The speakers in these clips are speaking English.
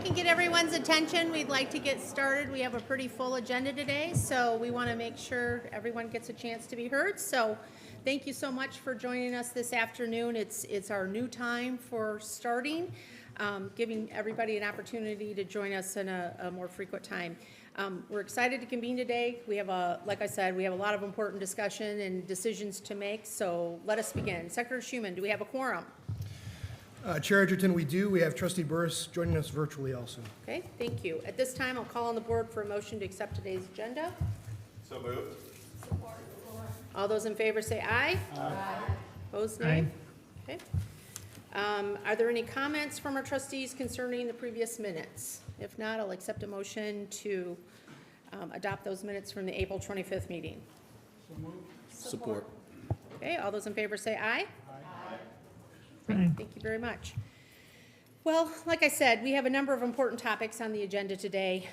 can get everyone's attention, we'd like to get started. We have a pretty full agenda today, so we want to make sure everyone gets a chance to be heard. So thank you so much for joining us this afternoon. It's our new time for starting, giving everybody an opportunity to join us in a more frequent time. We're excited to convene today. We have like I said, we have a lot of important discussion and decisions to make, so let us begin. Secretary Schuman, do we have a quorum? Chair Edgerton, we do. We have Trustee Burris joining us virtually also. Okay, thank you. At this time, I'll call on the board for a motion to accept today's agenda. So moved. All those in favor say aye. Aye. Opposed, nay? Okay. Are there any comments from our trustees concerning the previous minutes? If not, I'll accept a motion to adopt those minutes from the April 25th meeting. Support. Okay, all those in favor say aye. Aye. Thank you very much. Well, like I said, we have a number of important topics on the agenda today,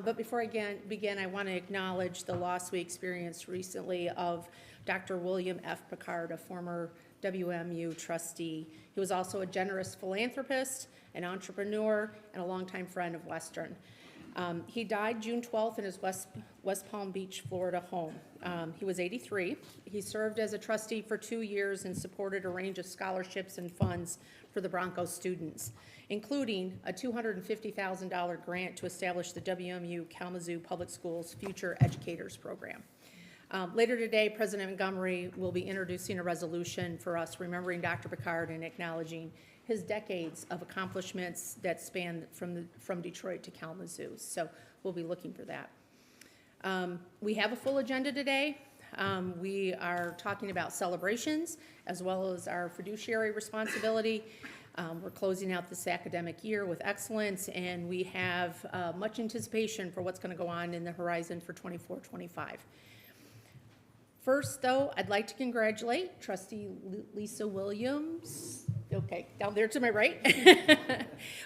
but before I begin, I want to acknowledge the loss we experienced recently of Dr. William F. Picard, a former WMU trustee. He was also a generous philanthropist, an entrepreneur, and a longtime friend of Western. He died June 12th in his West Palm Beach, Florida home. He was 83. He served as a trustee for 2 years and supported a range of scholarships and funds for the Broncos students, including a $250,000 grant to establish the WMU Kalamazoo Public Schools Future Educators Program. Later today, President Montgomery will be introducing a resolution for us remembering Dr. Picard and acknowledging his decades of accomplishments that span from Detroit to Kalamazoo. So we'll be looking for that. We have a full agenda today. We are talking about celebrations as well as our fiduciary responsibility. We're closing out this academic year with excellence, and we have much anticipation for what's going to go on in the horizon for 24-25. First, though, I'd like to congratulate Trustee Lisa Williams, okay, down there to my right,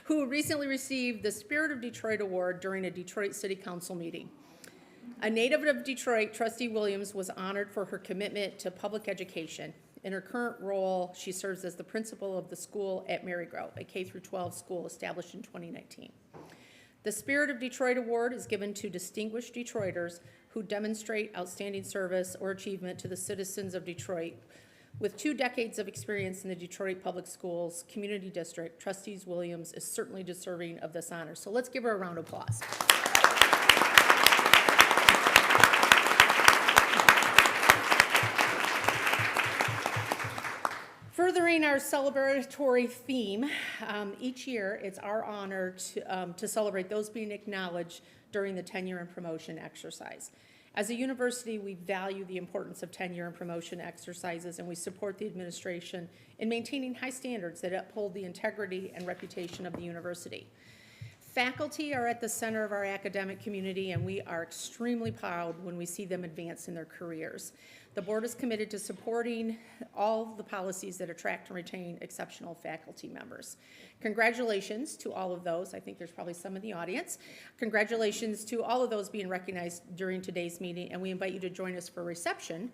who recently received the Spirit of Detroit Award during a Detroit City Council meeting. A native of Detroit, Trustee Williams was honored for her commitment to public education. In her current role, she serves as the principal of the school at Marygrove, a K-12 school established in 2019. The Spirit of Detroit Award is given to distinguished Detroiters who demonstrate outstanding service or achievement to the citizens of Detroit. With 2 decades of experience in the Detroit Public Schools Community District, Trustee Williams is certainly deserving of this honor. So let's give her a round of applause. Furthering our celebratory theme, each year it's our honor to celebrate those being acknowledged during the tenure and promotion exercise. As a university, we value the importance of tenure and promotion exercises, and we support the administration in maintaining high standards that uphold the integrity and reputation of the university. Faculty are at the center of our academic community, and we are extremely proud when we see them advance in their careers. The board is committed to supporting all the policies that attract and retain exceptional faculty members. Congratulations to all of those. I think there's probably some in the audience. Congratulations to all of those being recognized during today's meeting, and we invite you to join us for a reception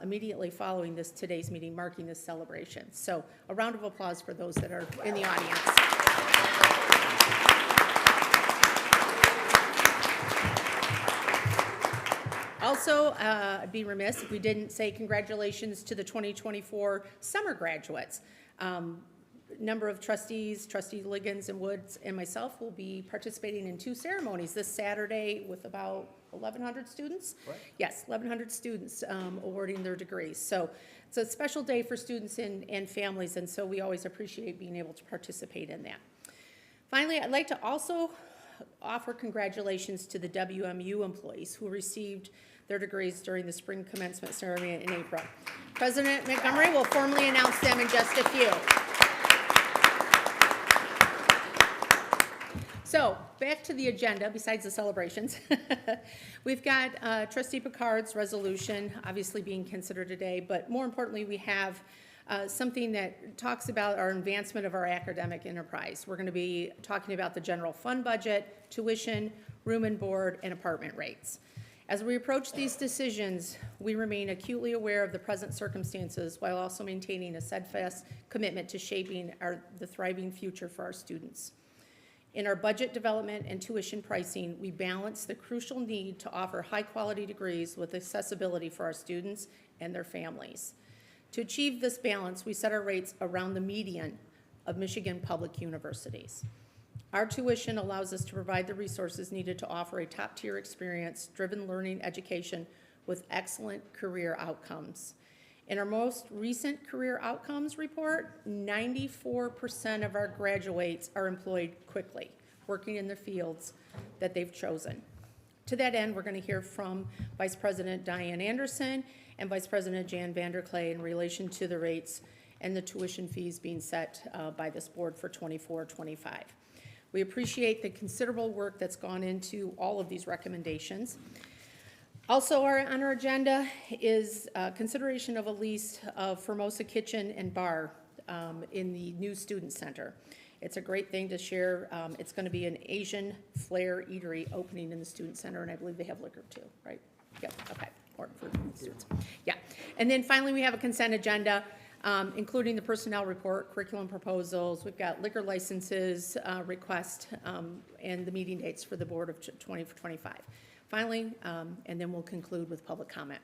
immediately following today's meeting, marking this celebration. So a round of applause for those that are in the audience. Also, I'd be remiss if we didn't say congratulations to the 2024 summer graduates. Number of trustees, Trustee Liggins and Woods and myself will be participating in 2 ceremonies this Saturday with about 1,100 students. Right. Yes, 1,100 students awarding their degrees. So it's a special day for students and families, and so we always appreciate being able to participate in that. Finally, I'd like to also offer congratulations to the WMU employees who received their degrees during the spring commencement ceremony in April. President Montgomery will formally announce them in just a few. So back to the agenda, besides the celebrations. We've got Trustee Picard's resolution obviously being considered today, but more importantly, we have something that talks about our advancement of our academic enterprise. We're going to be talking about the general fund budget, tuition, room and board, and apartment rates. As we approach these decisions, we remain acutely aware of the present circumstances while also maintaining a steadfast commitment to shaping the thriving future for our students. In our budget development and tuition pricing, we balance the crucial need to offer high-quality degrees with accessibility for our students and their families. To achieve this balance, we set our rates around the median of Michigan public universities. Our tuition allows us to provide the resources needed to offer a top-tier experience-driven learning education with excellent career outcomes. In our most recent career outcomes report, 94% of our graduates are employed quickly, working in the fields that they've chosen. To that end, we're going to hear from Vice President Diane Anderson and Vice President Jan Vanderklay in relation to the rates and the tuition fees being set by this board for 24-25. We appreciate the considerable work that's gone into all of these recommendations. Also on our agenda is consideration of a lease of Formosa Kitchen and Bar in the new Student Center. It's a great thing to share. It's going to be an Asian flair eatery opening in the Student Center, and I believe they have liquor too, right? Yep, okay, or for students. Yeah, and then finally we have a consent agenda, including the personnel report, curriculum proposals. We've got liquor licenses request, and the meeting dates for the board of 2025. Finally, and then we'll conclude with public comment.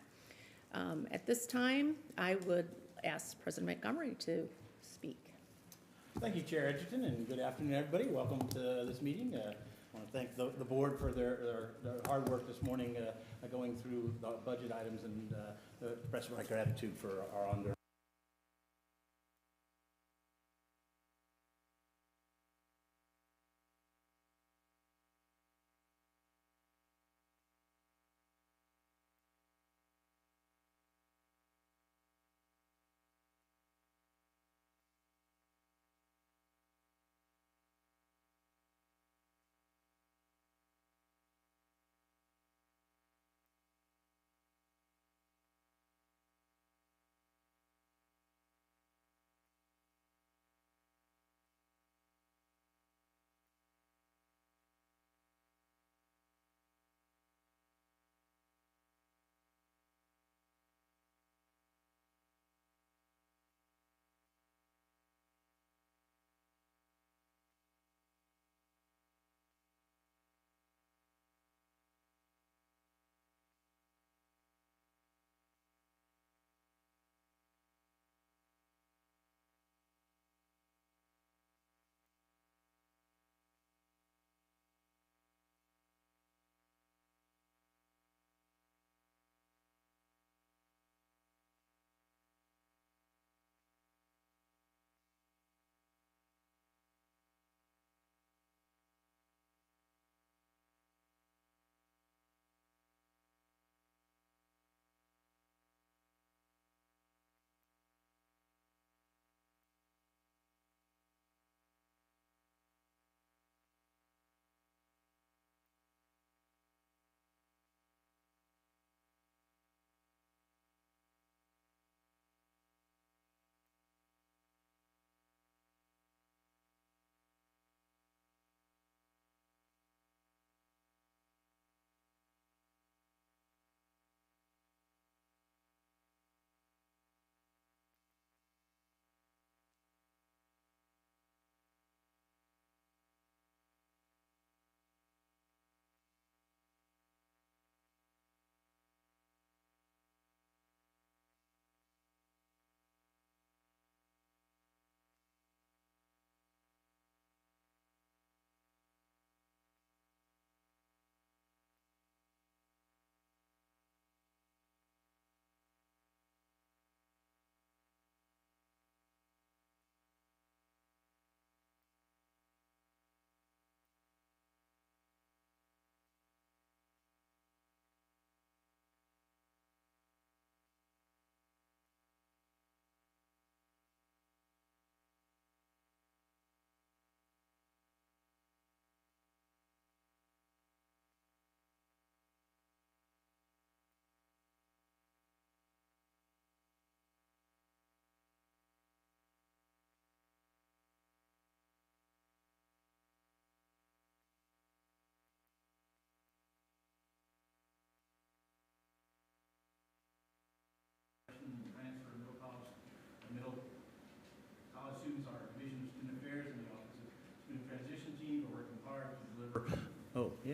At this time, I would ask President Montgomery to speak. Thank you, Chair Edgerton, and good afternoon, everybody. Welcome to this meeting. I want to thank the board for their hard work this morning going through the budget items and express my gratitude for our ongoing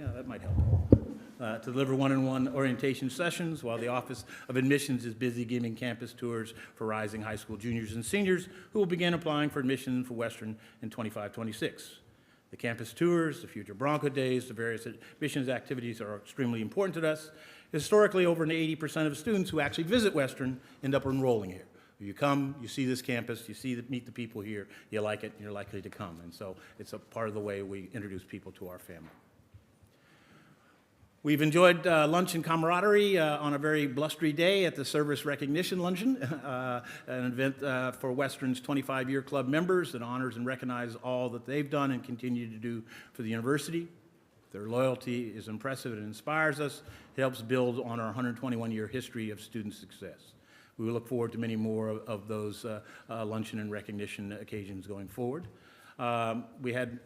Yeah, that might help. To deliver one-on-one orientation sessions while the Office of Admissions is busy giving campus tours for rising high school juniors and seniors who will begin applying for admission for Western in 25-26. The campus tours, the future Bronco days, the various admissions activities are extremely important to us. Historically, over 80% of students who actually visit Western end up enrolling here. You come, you see this campus, meet the people here, you like it, and you're likely to come. And so it's a part of the way we introduce people to our family. We've enjoyed lunch and camaraderie on a very blustery day at the Service Recognition Luncheon, an event for Western's 25-year club members that honors and recognizes all that they've done and continue to do for the university. Their loyalty is impressive and inspires us. It helps build on our 121-year history of student success. We will look forward to many more of those luncheon and recognition occasions going forward. We had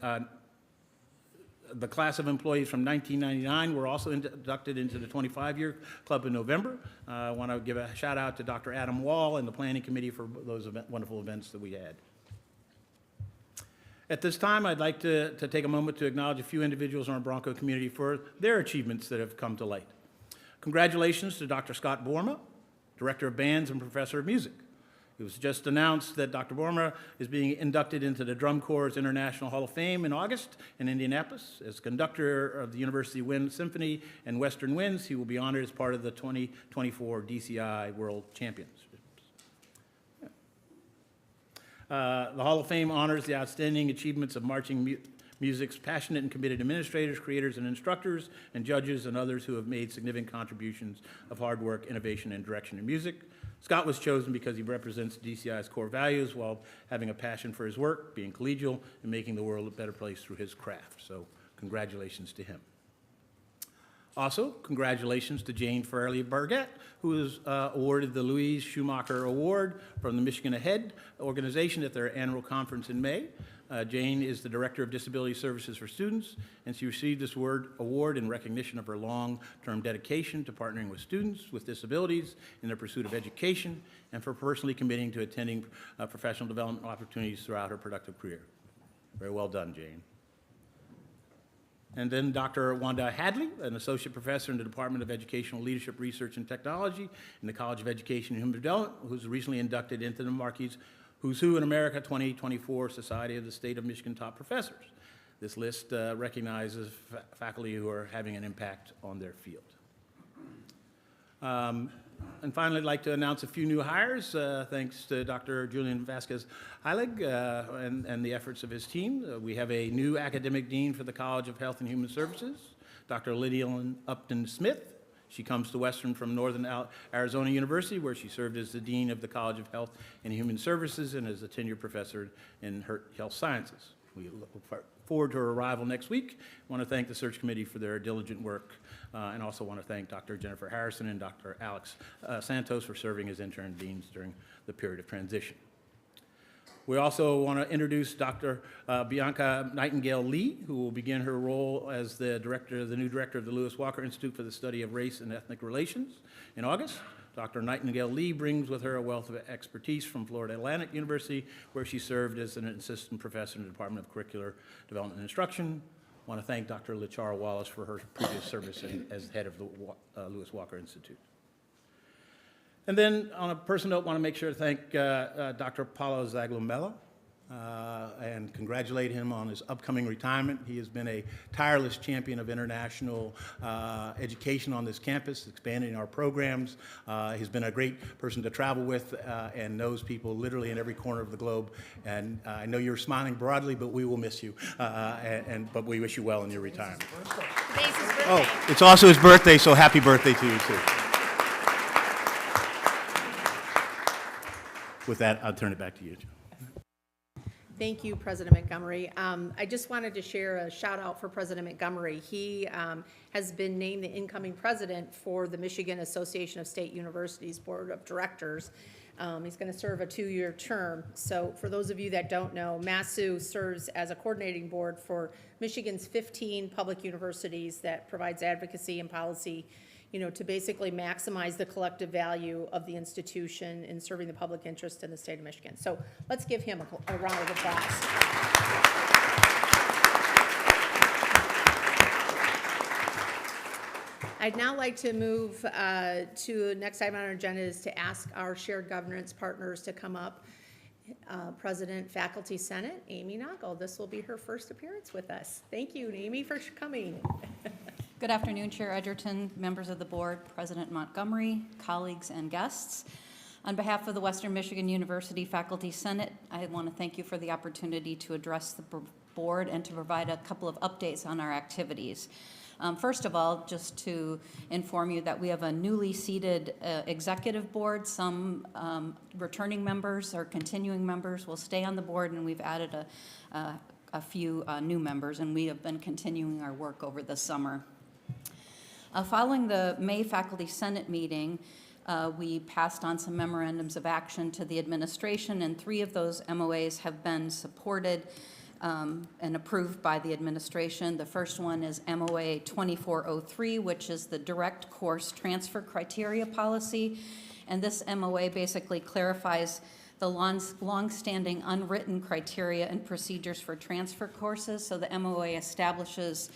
the class of employees from 1999 were also inducted into the 25-year club in November. I want to give a shout out to Dr. Adam Wall and the planning committee for those wonderful events that we had. At this time, I'd like to take a moment to acknowledge a few individuals in our Bronco community for their achievements that have come to light. Congratulations to Dr. Scott Borma, Director of Bands and Professor of Music. It was just announced that Dr. Borma is being inducted into the Drum Corps' International Hall of Fame in August in Indianapolis. As conductor of the University Wind Symphony and Western Winds, he will be honored as part of the 2024 DCI World Championships. The Hall of Fame honors the outstanding achievements of marching music's passionate and committed administrators, creators, and instructors, and judges and others who have made significant contributions of hard work, innovation, and direction in music. Scott was chosen because he represents DCI's core values while having a passion for his work, being collegial, and making the world a better place through his craft. So congratulations to him. Also, congratulations to Jane Fairley Bargett, who was awarded the Louise Schumacher Award from the Michigan Ahead organization at their annual conference in May. Jane is the Director of Disability Services for Students, and she received this award in recognition of her long-term dedication to partnering with students with disabilities in their pursuit of education and for personally committing to attending professional development opportunities throughout her productive career. Very well done, Jane. And then Dr. Wanda Hadley, an associate professor in the Department of Educational Leadership, Research, and Technology in the College of Education and Human Development, who's recently inducted into the Marquis Who's Who in America 2024 Society of the State of Michigan Top Professors. This list recognizes faculty who are having an impact on their field. And finally, I'd like to announce a few new hires, thanks to Dr. Julian Vasquez-Heilig and the efforts of his team. We have a new academic dean for the College of Health and Human Services, Dr. Lydia Upton Smith. She comes to Western from Northern Arizona University, where she served as the dean of the College of Health and Human Services and as a tenured professor in health sciences. We look forward to her arrival next week. I want to thank the search committee for their diligent work, and also want to thank Dr. Jennifer Harrison and Dr. Alex Santos for serving as intern deans during the period of transition. We also want to introduce Dr. Bianca Nightingale-Lee, who will begin her role as the new director of the Lewis Walker Institute for the Study of Race and Ethnic Relations in August. Dr. Nightingale-Lee brings with her a wealth of expertise from Florida Atlantic University, where she served as an assistant professor in the Department of Curricular Development and Instruction. I want to thank Dr. LaChara Wallace for her previous service as head of the Lewis Walker Institute. And then, on a personal note, I want to make sure to thank Dr. Paulo Zaglumella and congratulate him on his upcoming retirement. He has been a tireless champion of international education on this campus, expanding our programs. He's been a great person to travel with and knows people literally in every corner of the globe. And I know you're smiling broadly, but we will miss you. But we wish you well in your retirement. Today's his birthday. Oh, it's also his birthday, so happy birthday to you, too. With that, I'll turn it back to you, Joe. Thank you, President Montgomery. I just wanted to share a shout out for President Montgomery. He has been named the incoming president for the Michigan Association of State Universities Board of Directors. He's going to serve a 2-year term. So for those of you that don't know, MASU serves as a coordinating board for Michigan's 15 public universities that provides advocacy and policy, to basically maximize the collective value of the institution in serving the public interest in the state of Michigan. So let's give him a round of applause. I'd now like to move to next item on our agenda is to ask our shared governance partners to come up. President, Faculty Senate, Amy Noggle. This will be her first appearance with us. Thank you, Amy, for coming. Good afternoon, Chair Edgerton, members of the board, President Montgomery, colleagues, and guests. On behalf of the Western Michigan University Faculty Senate, I want to thank you for the opportunity to address the board and to provide a couple of updates on our activities. First of all, just to inform you that we have a newly seated executive board. Some returning members or continuing members will stay on the board, and we've added a few new members, and we have been continuing our work over the summer. Following the May Faculty Senate meeting, we passed on some memorandums of action to the administration, and 3 of those MOAs have been supported and approved by the administration. The first one is MOA 2403, which is the direct course transfer criteria policy. And this MOA basically clarifies the long-standing unwritten criteria and procedures for transfer courses. So the MOA establishes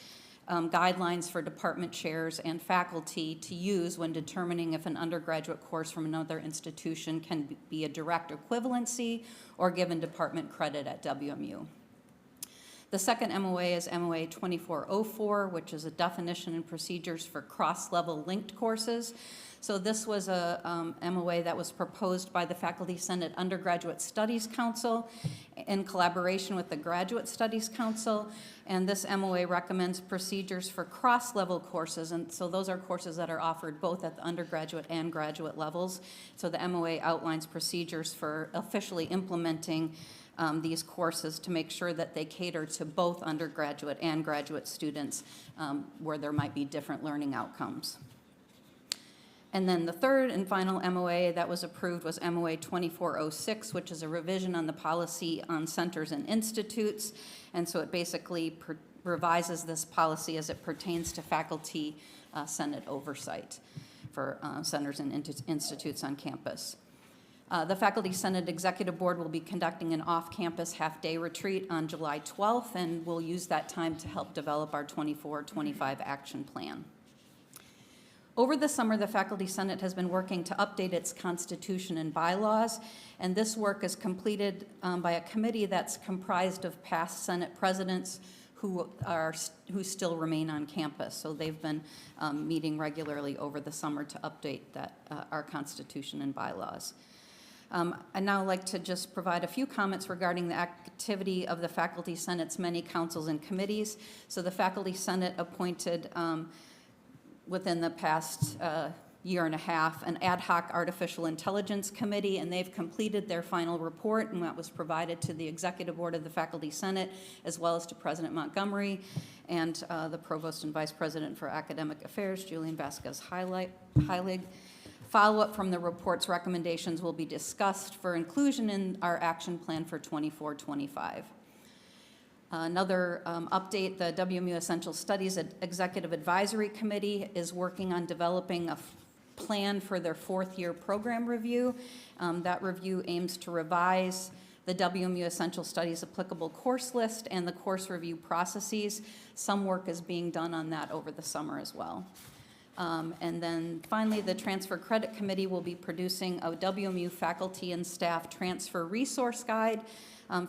guidelines for department chairs and faculty to use when determining if an undergraduate course from another institution can be a direct equivalency or given department credit at WMU. The second MOA is MOA 2404, which is a definition and procedures for cross-level linked courses. So this was a MOA that was proposed by the Faculty Senate Undergraduate Studies Council in collaboration with the Graduate Studies Council. And this MOA recommends procedures for cross-level courses. And so those are courses that are offered both at the undergraduate and graduate levels. So the MOA outlines procedures for officially implementing these courses to make sure that they cater to both undergraduate and graduate students where there might be different learning outcomes. And then the third and final MOA that was approved was MOA 2406, which is a revision on the policy on centers and institutes. And so it basically revises this policy as it pertains to faculty Senate oversight for centers and institutes on campus. The Faculty Senate Executive Board will be conducting an off-campus half-day retreat on July 12th, and we'll use that time to help develop our 24-25 action plan. Over the summer, the Faculty Senate has been working to update its constitution and bylaws, and this work is completed by a committee that's comprised of past Senate presidents who still remain on campus. So they've been meeting regularly over the summer to update our constitution and bylaws. I'd now like to just provide a few comments regarding the activity of the Faculty Senate's many councils and committees. So the Faculty Senate appointed within the past year and a half an ad hoc artificial intelligence committee, and they've completed their final report, and that was provided to the Executive Board of the Faculty Senate as well as to President Montgomery and the Provost and Vice President for Academic Affairs, Julian Vasquez-Heilig. Follow-up from the report's recommendations will be discussed for inclusion in our action plan for 24-25. Another update, the WMU Essential Studies Executive Advisory Committee is working on developing a plan for their 4th-year program review. That review aims to revise the WMU Essential Studies applicable course list and the course review processes. Some work is being done on that over the summer as well. And then finally, the Transfer Credit Committee will be producing a WMU faculty and staff transfer resource guide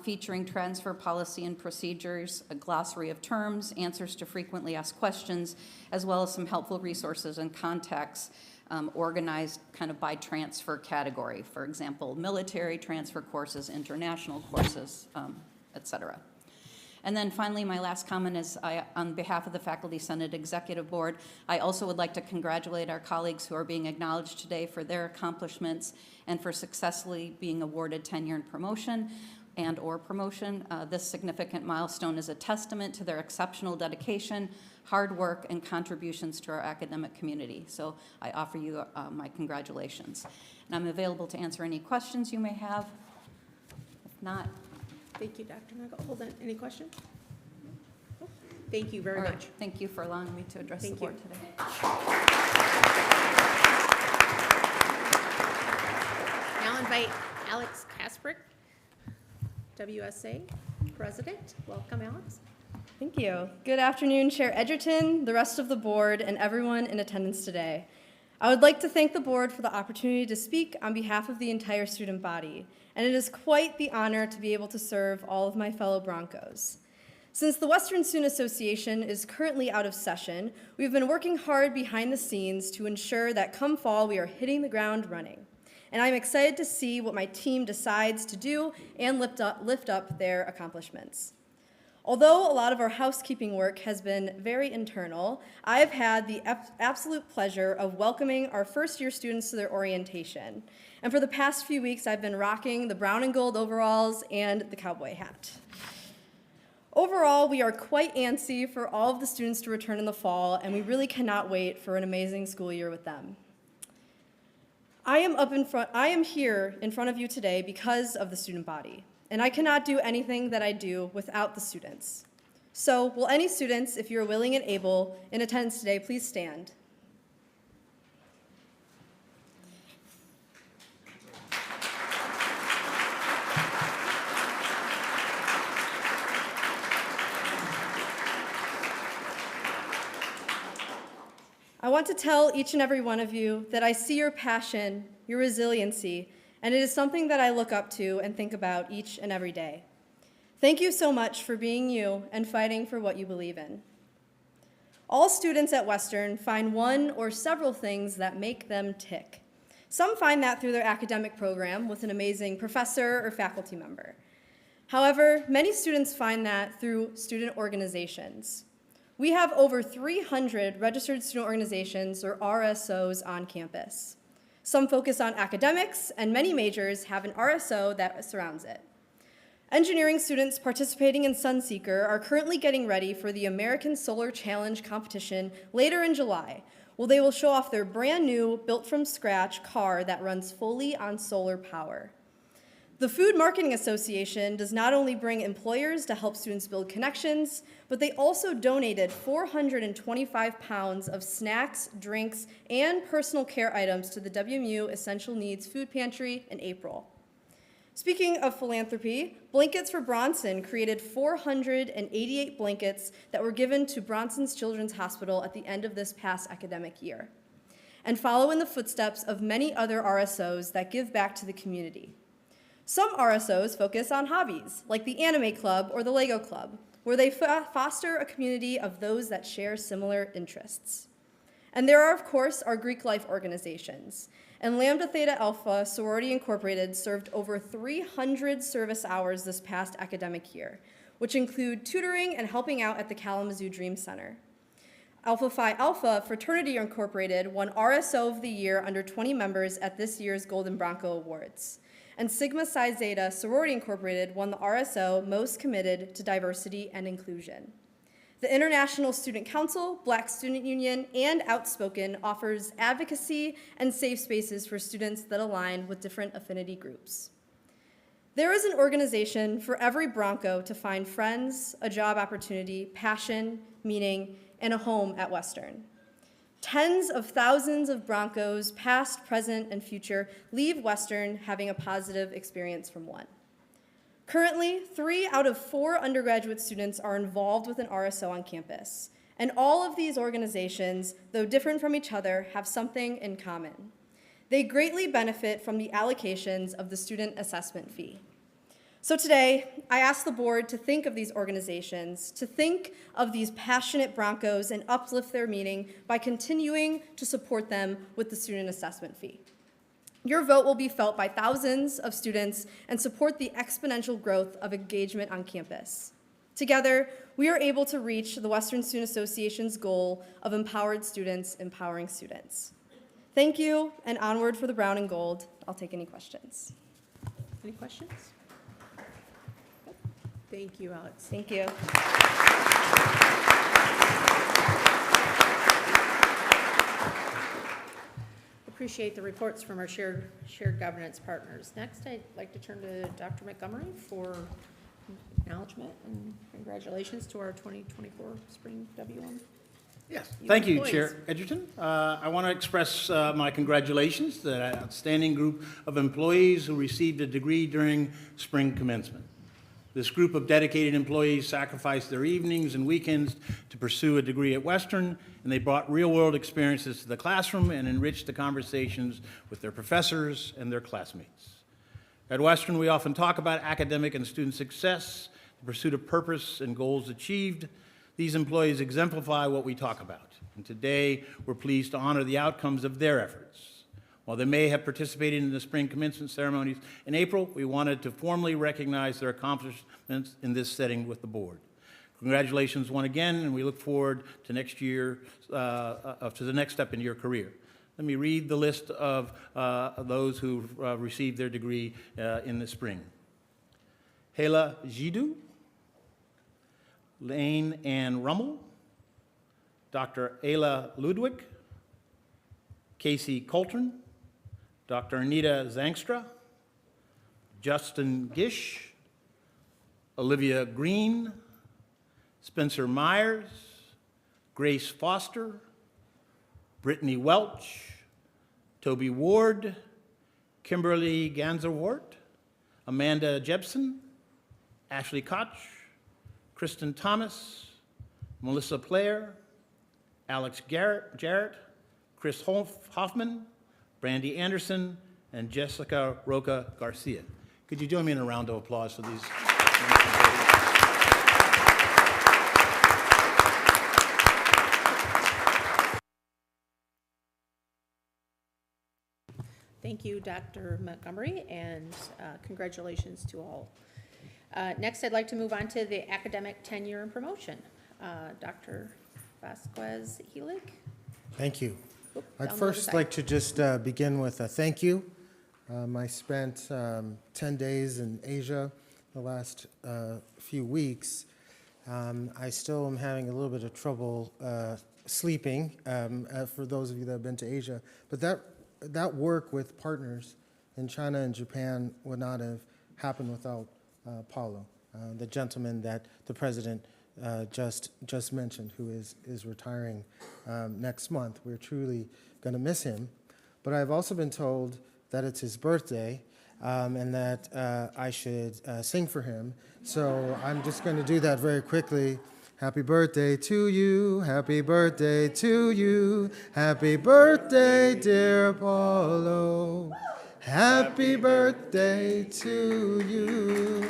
featuring transfer policy and procedures, a glossary of terms, answers to frequently asked questions, as well as some helpful resources and contacts organized kind of by transfer category. For example, military transfer courses, international courses, et cetera. And then finally, my last comment is on behalf of the Faculty Senate Executive Board, I also would like to congratulate our colleagues who are being acknowledged today for their accomplishments and for successfully being awarded tenure and promotion or promotion. This significant milestone is a testament to their exceptional dedication, hard work, and contributions to our academic community. So I offer you my congratulations. And I'm available to answer any questions you may have. If not, Thank you, Dr. Nagel. Hold on, any questions? Thank you very all right, much. thank you for allowing me to address the Thank board you. today. Now invite Alex Kasprick, WSA President. Welcome, Alex. Thank you. Good afternoon, Chair Edgerton, the rest of the board, and everyone in attendance today. I would like to thank the board for the opportunity to speak on behalf of the entire student body, and it is quite the honor to be able to serve all of my fellow Broncos. Since the Western Student Association is currently out of session, we've been working hard behind the scenes to ensure that come fall we are hitting the ground running. And I'm excited to see what my team decides to do and lift up their accomplishments. Although a lot of our housekeeping work has been very internal, I've had the absolute pleasure of welcoming our first-year students to their orientation. And for the past few weeks, I've been rocking the brown and gold overalls and the cowboy hat. Overall, we are quite antsy for all of the students to return in the fall, and we really cannot wait for an amazing school year with them. I am here in front of you today because of the student body. And I cannot do anything that I do without the students. So will any students, if you're willing and able, in attendance today, please stand. I want to tell each and every one of you that I see your passion, your resiliency, and it is something that I look up to and think about each and every day. Thank you so much for being you and fighting for what you believe in. All students at Western find one or several things that make them tick. Some find that through their academic program with an amazing professor or faculty member. However, many students find that through student organizations. We have over 300 registered student organizations, or RSOs, on campus. Some focus on academics, and many majors have an RSO that surrounds it. Engineering students participating in Sunseeker are currently getting ready for the American Solar Challenge competition later in July, where they will show off their brand new, built-from-scratch car that runs fully on solar power. The Food Marketing Association does not only bring employers to help students build connections, but they also donated 425 pounds of snacks, drinks, and personal care items to the WMU Essential Needs Food Pantry in April. Speaking of philanthropy, Blankets for Bronson created 488 blankets that were given to Bronson's Children's Hospital at the end of this past academic year, and follow in the footsteps of many other RSOs that give back to the community. Some RSOs focus on hobbies, like the Anime Club or the Lego Club, where they foster a community of those that share similar interests. And there are, of course, our Greek life organizations. And Lambda Theta Alpha Sorority Incorporated served over 300 service hours this past academic year, which include tutoring and helping out at the Kalamazoo Dream Center. Alpha Phi Alpha Fraternity Incorporated won RSO of the Year under 20 members at this year's Golden Bronco Awards. And Sigma Psi Zeta Sorority Incorporated won the RSO Most Committed to Diversity and Inclusion. The International Student Council, Black Student Union, and Outspoken offers advocacy and safe spaces for students that align with different affinity groups. There is an organization for every Bronco to find friends, a job opportunity, passion, meaning, and a home at Western. Tens of thousands of Broncos, past, present, and future, leave Western having a positive experience from one. Currently, 3 out of 4 undergraduate students are involved with an RSO on campus, and all of these organizations, though different from each other, have something in common. They greatly benefit from the allocations of the student assessment fee. So today, I ask the board to think of these organizations, to think of these passionate Broncos and uplift their meaning by continuing to support them with the student assessment fee. Your vote will be felt by thousands of students and support the exponential growth of engagement on campus. Together, we are able to reach the Western Student Association's goal of empowered students empowering students. Thank you, and onward for the brown and gold. I'll take any questions. Any questions? Thank you, Alex. Thank you. Appreciate the reports from our shared governance partners. Next, I'd like to turn to Dr. Montgomery for acknowledgement and congratulations to our 2024 spring WM. Yes, thank you, employees. Chair Edgerton. I want to express my congratulations to that outstanding group of employees who received a degree during spring commencement. This group of dedicated employees sacrificed their evenings and weekends to pursue a degree at Western, and they brought real-world experiences to the classroom and enriched the conversations with their professors and their classmates. At Western, we often talk about academic and student success, the pursuit of purpose and goals achieved. These employees exemplify what we talk about, and today we're pleased to honor the outcomes of their efforts. While they may have participated in the spring commencement ceremonies in April, we wanted to formally recognize their accomplishments in this setting with the board. Congratulations once again, and we look forward to next year, to the next step in your career. Let me read the list of those who received their degree in the spring. Hela Jiddu, Lane Ann Rummel, Dr. Ayla Ludwig, Casey Coltern, Dr. Anita Zangstra, Justin Gish, Olivia Green, Spencer Myers, Grace Foster, Brittany Welch, Toby Ward, Kimberly Ganserwart, Amanda Jebson, Ashley Koch, Kristen Thomas, Melissa Player, Alex Jarrett, Chris Hoffman, Brandy Anderson, and Jessica Roca Garcia. Could you join me in a round of applause for these? Thank you, Dr. Montgomery, and congratulations to all. Next, I'd like to move on to the academic tenure and promotion. Dr. Vasquez-Helig? Thank you. Oop, I'd down the first other like to just begin with a thank you. I spent 10 days in Asia the last few weeks. I still am having a little bit of trouble sleeping for those of you that have been to Asia. But that work with partners in China and Japan would not have happened without Paulo, the gentleman that the president just mentioned, who is retiring next month. We're truly going to miss him. But I've also been told that it's his birthday and that I should sing for him. So I'm just going to do that very quickly. Happy birthday to you, happy birthday to you, happy birthday, dear Paulo. Happy birthday to you.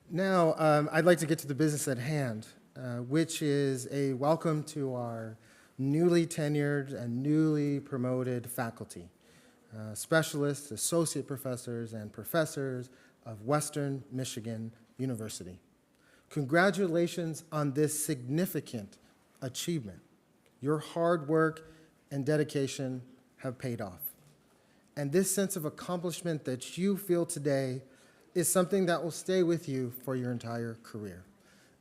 Now, I'd like to get to the business at hand, which is a welcome to our newly tenured and newly promoted faculty, specialists, associate professors, and professors of Western Michigan University. Congratulations on this significant achievement. Your hard work and dedication have paid off. And this sense of accomplishment that you feel today is something that will stay with you for your entire career.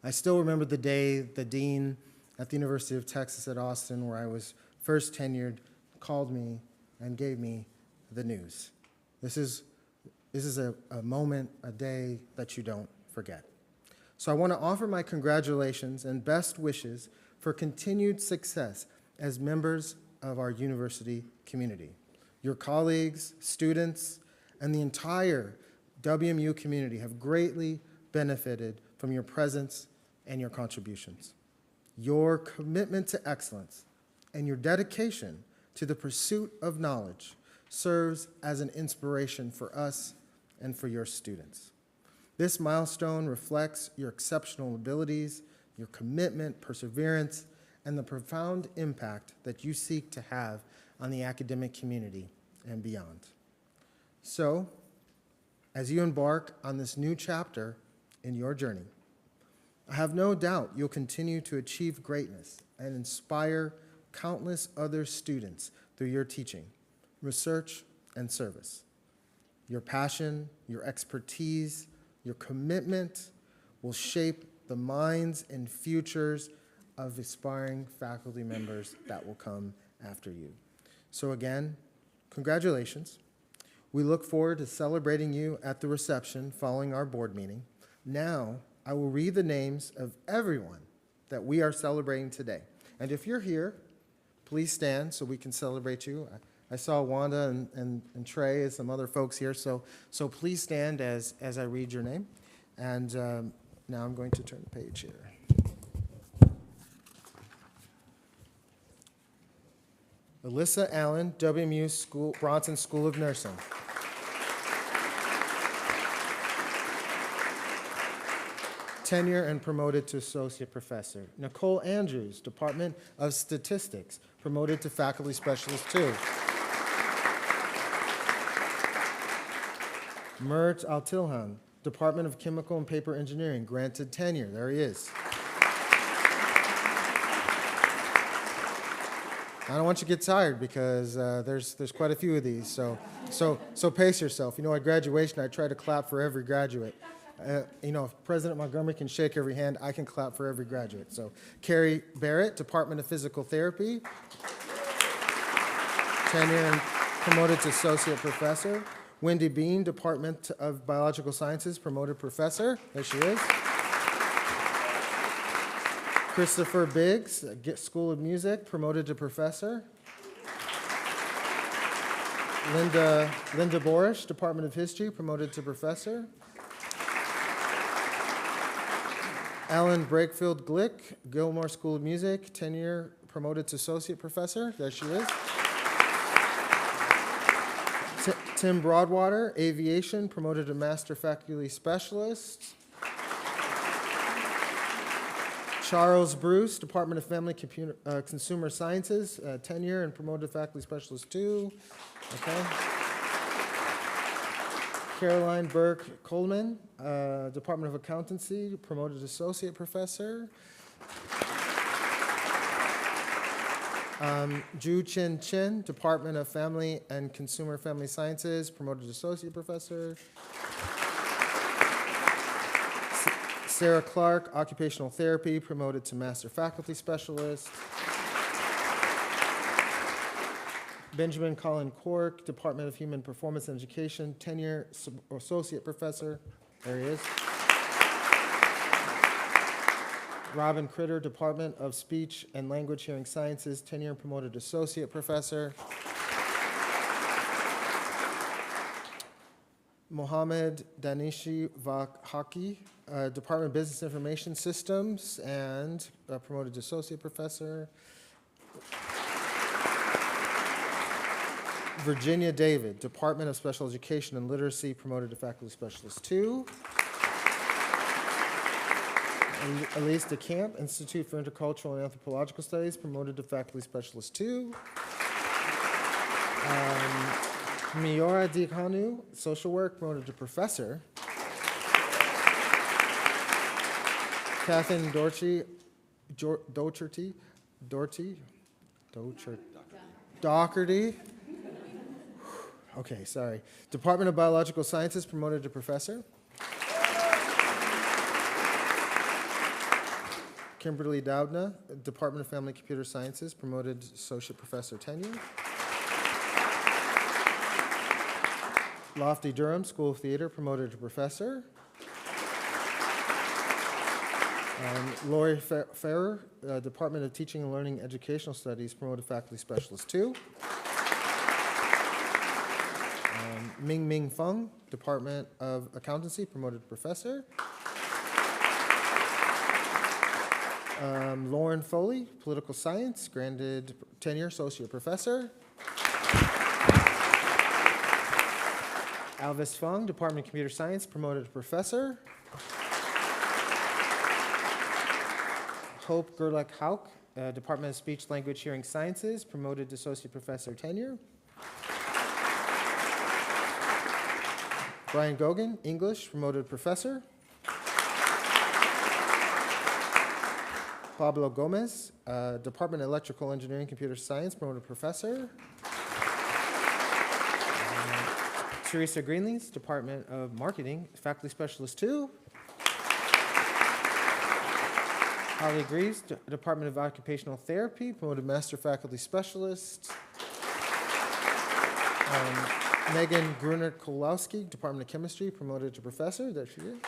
I still remember the day the dean at the University of Texas at Austin, where I was first tenured, called me and gave me the news. This is a moment, a day that you don't forget. So I want to offer my congratulations and best wishes for continued success as members of our university community. Your colleagues, students, and the entire WMU community have greatly benefited from your presence and your contributions. Your commitment to excellence and your dedication to the pursuit of knowledge serves as an inspiration for us and for your students. This milestone reflects your exceptional abilities, your commitment, perseverance, and the profound impact that you seek to have on the academic community and beyond. So, as you embark on this new chapter in your journey, I have no doubt you'll continue to achieve greatness and inspire countless other students through your teaching, research, and service. Your passion, your expertise, your commitment will shape the minds and futures of aspiring faculty members that will come after you. So again, congratulations. We look forward to celebrating you at the reception following our board meeting. Now, I will read the names of everyone that we are celebrating today. And if you're here, please stand so we can celebrate you. I saw Wanda and Trey and some other folks here, so please stand as I read your name. And now I'm going to turn the page here. Alyssa Allen, WMU School, Bronson School of Nursing. Tenure and promoted to associate professor. Nicole Andrews, Department of Statistics, promoted to faculty specialist 2. Mert Altilhan, Department of Chemical and Paper Engineering, granted tenure. There he is. I don't want you to get tired because there's quite a few of these. So pace yourself. You know, at graduation, I try to clap for every graduate. You know, if President Montgomery can shake every hand, I can clap for every graduate. So Carrie Barrett, Department of Physical Therapy, tenure and promoted to associate professor. Wendy Bean, Department of Biological Sciences, promoted professor. There she is. Christopher Biggs, School of Music, promoted to professor. Linda Borish, Department of History, promoted to professor. Alan Brakefield Glick, Gilmore School of Music, tenure, promoted to associate professor. There she is. Tim Broadwater, Aviation, promoted to master faculty specialist. Charles Bruce, Department of Family Consumer Sciences, tenure and promoted to faculty specialist 2. Okay. Caroline Burke Coleman, Department of Accountancy, promoted to associate professor. Ju Chin Chin, Department of Family and Consumer Family Sciences, promoted to associate professor. Sarah Clark, Occupational Therapy, promoted to master faculty specialist. Benjamin Colin Cork, Department of Human Performance and Education, tenure associate professor. There he is. Robin Critter, Department of Speech and Language Hearing Sciences, tenure and promoted associate professor. Mohammed Danishi Vakhaki, Department of Business Information Systems, and promoted to associate professor. Virginia David, Department of Special Education and Literacy, promoted to faculty specialist 2. Elise DeCamp, Institute for Intercultural and Anthropological Studies, promoted to faculty specialist 2. Miora Dikhanu, Social Work, promoted to professor. Catherine Doherty. Okay, sorry. Department of Biological Sciences, promoted to professor. Kimberly Doudna, Department of Family Computer Sciences, promoted associate professor tenure. Lofty Durham, School of Theater, promoted to professor. Lori Ferrer, Department of Teaching and Learning Educational Studies, promoted faculty specialist 2. Ming Ming Feng, Department of Accountancy, promoted professor. Lauren Foley, Political Science, granted tenure, associate professor. Alvis Fung, Department of Computer Science, promoted to professor. Hope Gerlach Hauk, Department of Speech, Language, Hearing Sciences, promoted to associate professor tenure. Brian Gogan, English, promoted professor. Pablo Gomez, Department of Electrical Engineering, Computer Science, promoted professor. Teresa Greenlees, Department of Marketing, faculty specialist 2. Holly Greaves, Department of Occupational Therapy, promoted master faculty specialist. Megan Gruner-Kolowski, Department of Chemistry, promoted to professor. There she is.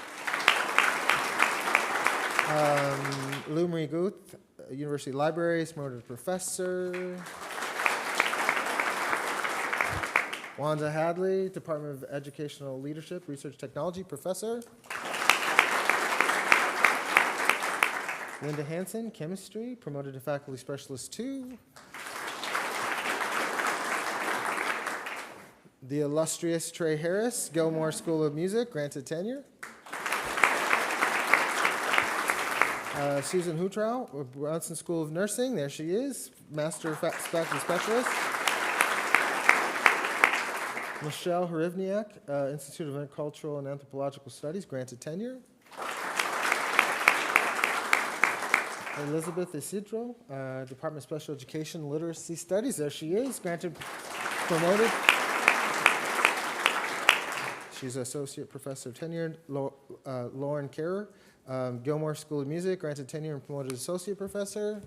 Lou Marie Guth, University Libraries, promoted to professor. Wanda Hadley, Department of Educational Leadership, Research Technology, professor. Linda Hansen, Chemistry, promoted to Faculty Specialist 2. The illustrious Trey Harris, Gilmore School of Music, granted tenure. Susan Hutrow, Bronson School of Nursing, there she is, Master Faculty Specialist. Michelle Harivniak, Institute of Agricultural and Anthropological Studies, granted tenure. Elizabeth Isidro, Department of Special Education Literacy Studies, there she is, granted promoted. She's Associate Professor tenured. Lauren Kerr, Gilmore School of Music, granted tenure and promoted Associate Professor.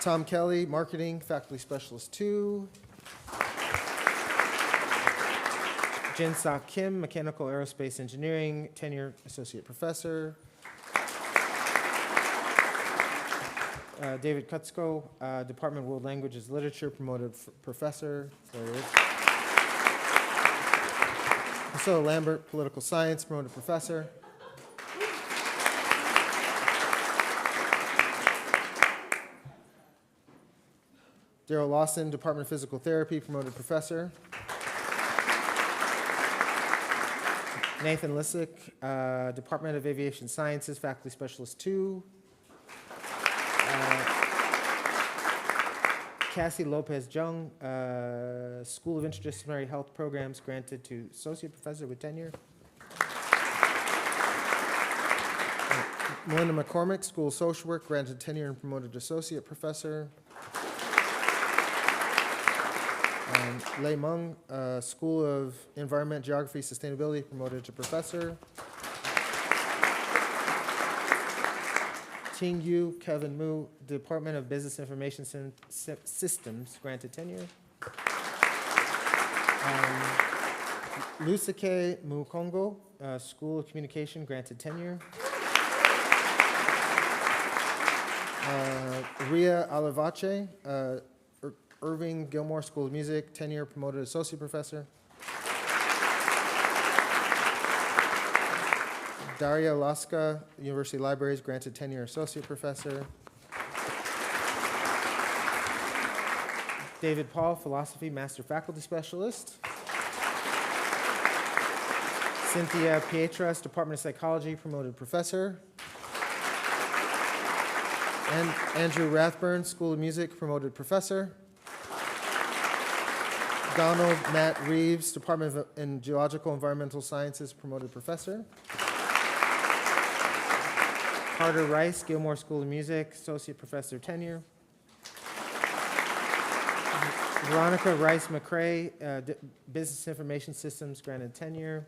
Tom Kelly, Marketing, Faculty Specialist 2. Jin Sok Kim, Mechanical Aerospace Engineering, tenure Associate Professor. David Kutzko, Department of World Languages Literature, promoted Professor. There it is. So Lambert, Political Science, promoted Professor. Daryl Lawson, Department of Physical Therapy, promoted Professor. Nathan Lissick, Department of Aviation Sciences, Faculty Specialist 2. Cassie Lopez Jung, School of Interdisciplinary Health Programs, granted to Associate Professor with tenure. Melinda McCormick, School of Social Work, granted tenure and promoted to Associate Professor. Lei Meng, School of Environment, Geography, Sustainability, promoted to Professor. Ting Yu, Kevin Mu, Department of Business Information Systems, granted tenure. Lusake Mukongo, School of Communication, granted tenure. Ria Alavache, Irving Gilmore School of Music, tenure, promoted Associate Professor. Daria Laska, University Libraries, granted tenure, Associate Professor. David Paul, Philosophy, Master Faculty Specialist. Cynthia Pietras, Department of Psychology, promoted Professor. And Andrew Rathburn, School of Music, promoted Professor. Donald Matt Reeves, Department of Geological Environmental Sciences, promoted Professor. Carter Rice, Gilmore School of Music, Associate Professor tenure. Veronica Rice McCrae, Business Information Systems, granted tenure.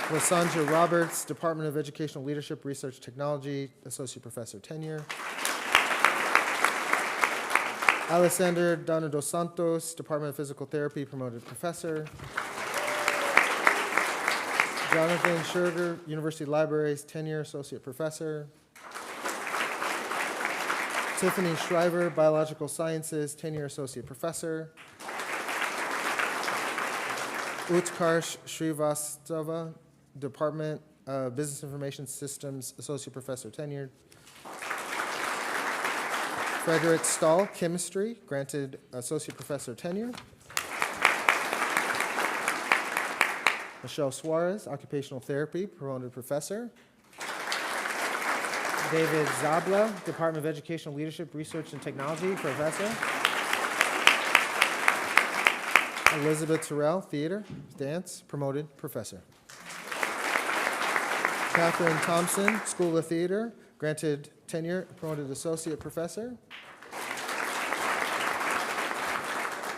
Lasandra Roberts, Department of Educational Leadership, Research Technology, Associate Professor tenure. Alessandra Donna dos Santos, Department of Physical Therapy, promoted Professor. Jonathan Scherger, University Libraries, tenure, Associate Professor. Tiffany Shriver, Biological Sciences, tenure, Associate Professor. Utkarsh Srivastava, Department of Business Information Systems, Associate Professor, tenured. Frederick Stahl, Chemistry, granted Associate Professor tenure. Michelle Suarez, Occupational Therapy, promoted Professor. David Zabla, Department of Educational Leadership, Research and Technology, Professor. Elizabeth Terrell, Theater, Dance, promoted Professor. Catherine Thompson, School of Theater, granted tenure, promoted Associate Professor.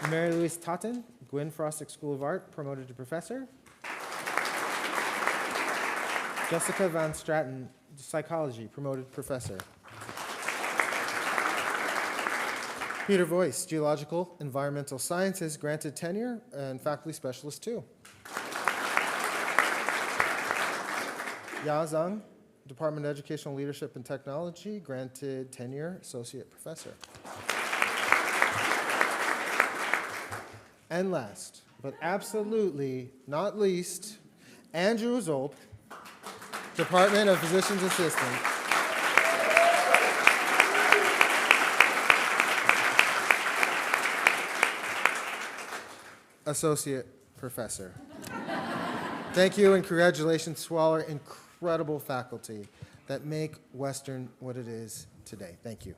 Mary Louise Totten, Gwen Frostic School of Art, promoted to Professor. Jessica Van Straten, Psychology, promoted Professor. Peter Voice, Geological Environmental Sciences, granted tenure and Faculty Specialist 2. Ya Zhang, Department of Educational Leadership and Technology, granted tenure, associate professor. And last, but absolutely not least, Andrew Zolp, Department of Physician's Assistant. Associate Professor. Thank you and congratulations to all our incredible faculty that make Western what it is today. Thank you.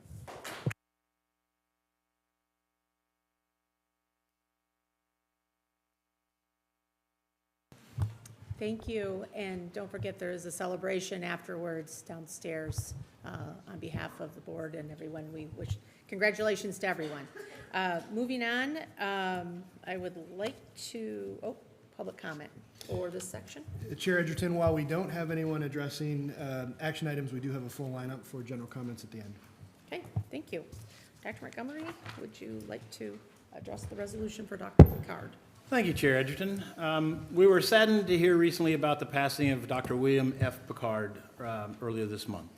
Thank you, and don't forget there is a celebration afterwards downstairs on behalf of the board and everyone. We wish congratulations to everyone. Moving on, I would like to, public comment for this section. Chair Edgerton, while we don't have anyone addressing action items, we do have a full lineup for general comments at the end. Okay, thank you. Dr. Montgomery, would you like to address the resolution for Dr. Picard? Thank you, Chair Edgerton. We were saddened to hear recently about the passing of Dr. William F. Picard earlier this month.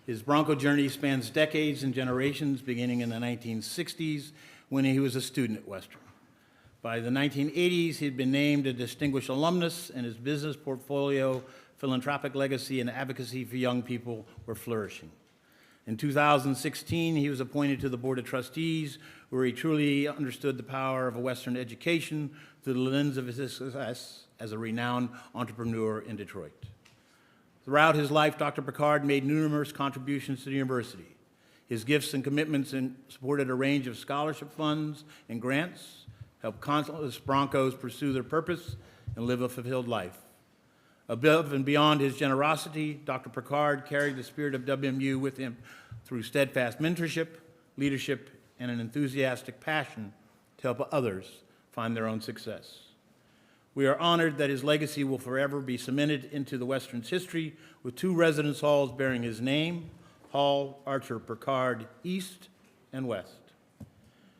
His Bronco journey spans decades and generations, beginning in the 1960s when he was a student at Western. By the 1980s, he'd been named a distinguished alumnus, and his business portfolio, philanthropic legacy, and advocacy for young people were flourishing. In 2016, he was appointed to the Board of Trustees, where he truly understood the power of a Western education through the lens of his success as a renowned entrepreneur in Detroit. Throughout his life, Dr. Picard made numerous contributions to the university. His gifts and commitments supported a range of scholarship funds and grants, helped countless Broncos pursue their purpose and live a fulfilled life. Above and beyond his generosity, Dr. Picard carried the spirit of WMU with him through steadfast mentorship, leadership, and an enthusiastic passion to help others find their own success. We are honored that his legacy will forever be cemented into the Western's history with 2 residence halls bearing his name, Hall Archer Picard East and West.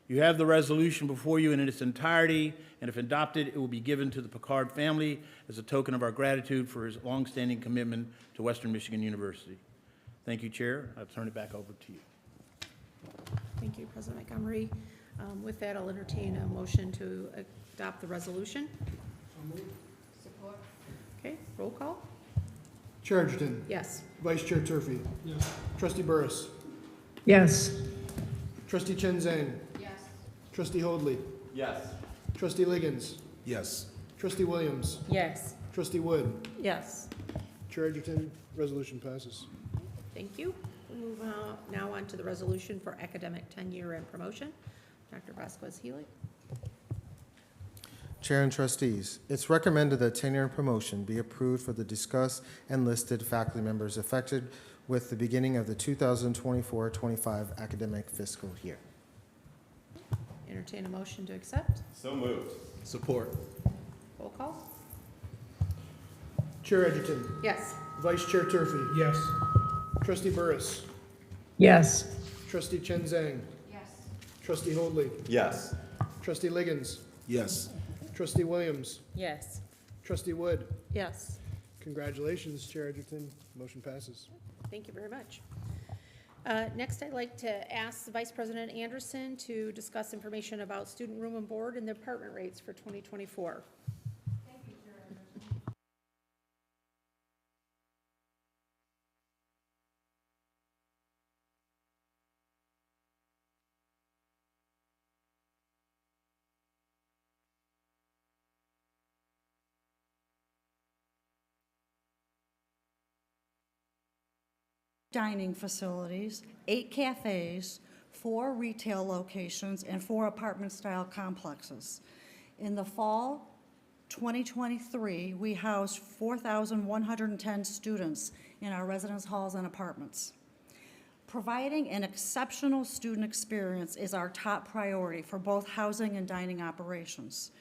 You have the resolution before you in its entirety, and if adopted, it will be given to the Picard family as a token of our gratitude for his longstanding commitment to Western Michigan University. Thank you, Chair. I'll turn it back over to you. Thank you, President Montgomery. With that, I'll entertain a motion to adopt the resolution. Support. Okay, roll call? Chair Edgerton, Yes. Vice Chair Turfy. Yes. Trustee Burris. yes, Trustee Chen Zhang. Yes. Trustee Hoadley. Yes. Trustee Liggins. Yes. Trustee Williams. Yes. Trustee Wood. Yes. Chair Edgerton, resolution passes. Thank you. We'll move now on to the resolution for academic tenure and promotion. Dr. Vasquez-Healy. Chair and trustees, it's recommended that tenure and promotion be approved for the discussed and listed faculty members affected with the beginning of the 2024-25 academic fiscal year. Entertain a motion to accept. So moved. Support. Roll call? Chair Edgerton, Yes. Vice Chair Turfy. yes, Trustee Burris. yes, Trustee Chen Zhang. Yes. Trustee Hoadley. Yes. Trustee Liggins. Yes. Trustee Williams. Yes. Trustee Wood. Yes. Congratulations, Chair Edgerton. Motion passes. Thank you very much. Next, I'd like to ask Vice President Anderson to discuss information about student room and board and the apartment rates for 2024. dining facilities, 8 cafes, 4 retail locations, and 4 apartment-style complexes. In the fall 2023, we housed 4,110 students in our residence halls and apartments. Providing an exceptional student experience is our top priority for both housing and dining operations.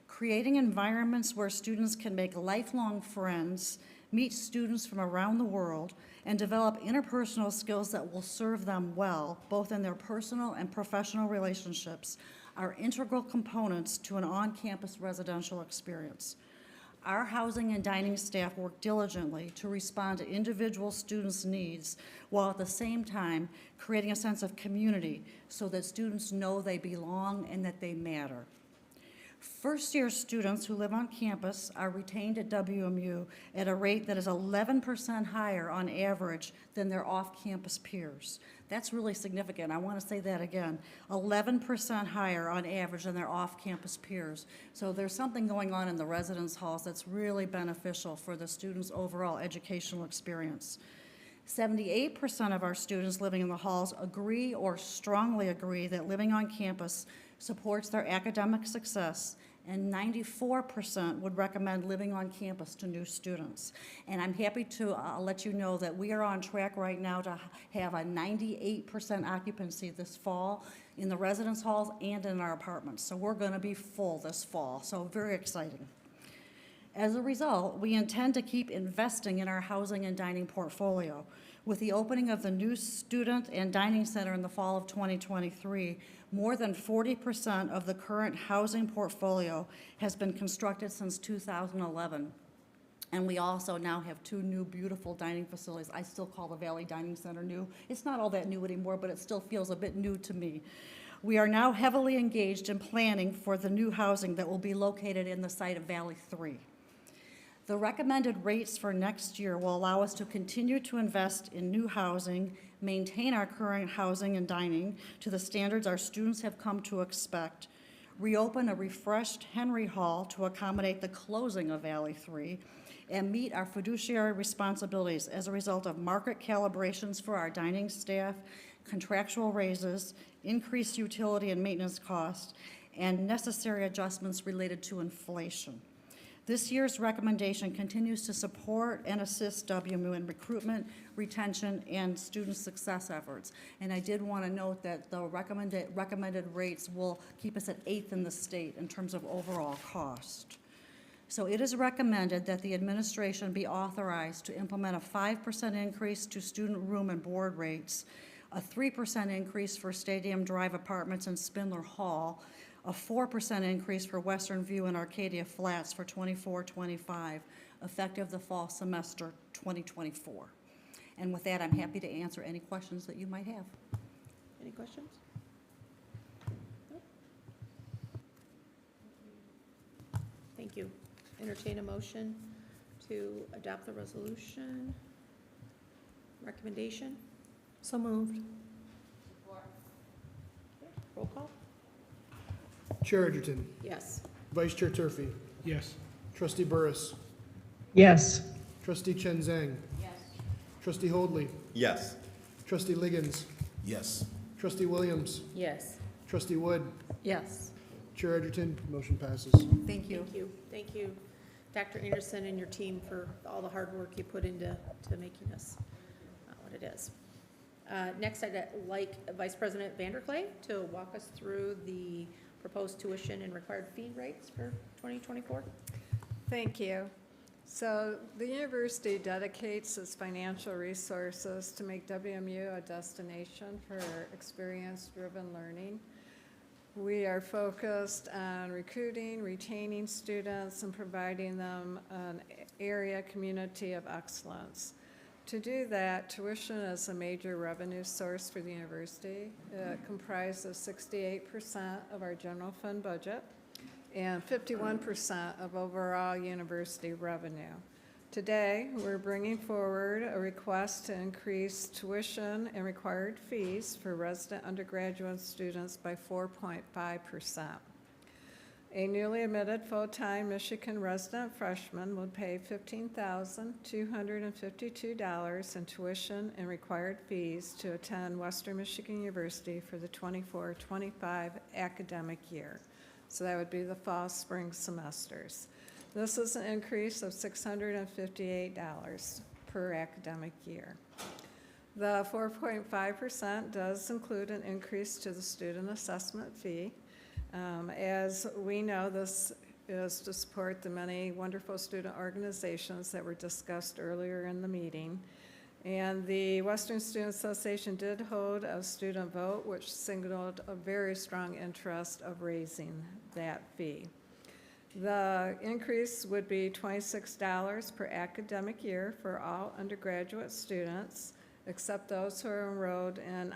Creating environments where students can make lifelong friends, meet students from around the world, and develop interpersonal skills that will serve them well, both in their personal and professional relationships, are integral components to an on-campus residential experience. Our housing and dining staff work diligently to respond to individual students' needs while at the same time creating a sense of community so that students know they belong and that they matter. First-year students who live on campus are retained at WMU at a rate that is 11% higher on average than their off-campus peers. That's really significant. I want to say that again. 11% higher on average than their off-campus peers. So there's something going on in the residence halls that's really beneficial for the students' overall educational experience. 78% of our students living in the halls agree or strongly agree that living on campus supports their academic success, and 94% would recommend living on campus to new students. And I'm happy to let you know that we are on track right now to have a 98% occupancy this fall in the residence halls and in our apartments. So we're going to be full this fall, so very exciting. As a result, we intend to keep investing in our housing and dining portfolio. With the opening of the new student and dining center in the fall of 2023, more than 40% of the current housing portfolio has been constructed since 2011. And we also now have 2 new beautiful dining facilities. I still call the Valley Dining Center new. It's not all that new anymore, but it still feels a bit new to me. We are now heavily engaged in planning for the new housing that will be located in the site of Valley 3. The recommended rates for next year will allow us to continue to invest in new housing, maintain our current housing and dining to the standards our students have come to expect, reopen a refreshed Henry Hall to accommodate the closing of Valley 3, and meet our fiduciary responsibilities as a result of market calibrations for our dining staff, contractual raises, increased utility and maintenance costs, and necessary adjustments related to inflation. This year's recommendation continues to support and assist WMU in recruitment, retention, and student success efforts. And I did want to note that the recommended rates will keep us at 8th in the state in terms of overall cost. So it is recommended that the administration be authorized to implement a 5% increase to student room and board rates, a 3% increase for Stadium Drive Apartments and Spindler Hall, a 4% increase for Western View and Arcadia Flats for 24-25, effective the fall semester 2024. And with that, I'm happy to answer any questions that you might have. Any questions? Nope. Thank you. Entertain a motion to adopt the resolution. Recommendation? So moved. Okay. Roll call? Chair Edgerton, Yes. Vice Chair Turfy, Yes. Trustee Burris, yes, Trustee Chen Zhang, Yes. Trustee Hoadley, Yes. Trustee Liggins, Yes. Trustee Williams, Yes. Trustee Wood, Yes. Chair Edgerton, motion passes. Thank you. Thank you. Thank you, Dr. Anderson and your team for all the hard work you put into making this what it is. Next, I'd like Vice President Vanderklay to walk us through the proposed tuition and required fee rates for 2024. Thank you. So the university dedicates its financial resources to make WMU a destination for experience-driven learning. We are focused on recruiting, retaining students, and providing them an area community of excellence. To do that, tuition is a major revenue source for the university. It comprises 68% of our general fund budget and 51% of overall university revenue. Today, we're bringing forward a request to increase tuition and required fees for resident undergraduate students by 4.5%. A newly admitted full-time Michigan resident freshman would pay $15,252 in tuition and required fees to attend Western Michigan University for the 24-25 academic year. So that would be the fall, spring semesters. This is an increase of $658 per academic year. The 4.5% does include an increase to the student assessment fee. As we know, this is to support the many wonderful student organizations that were discussed earlier in the meeting. And the Western Student Association did hold a student vote, which signaled a very strong interest of raising that fee. The increase would be $26 per academic year for all undergraduate students, except those who are enrolled in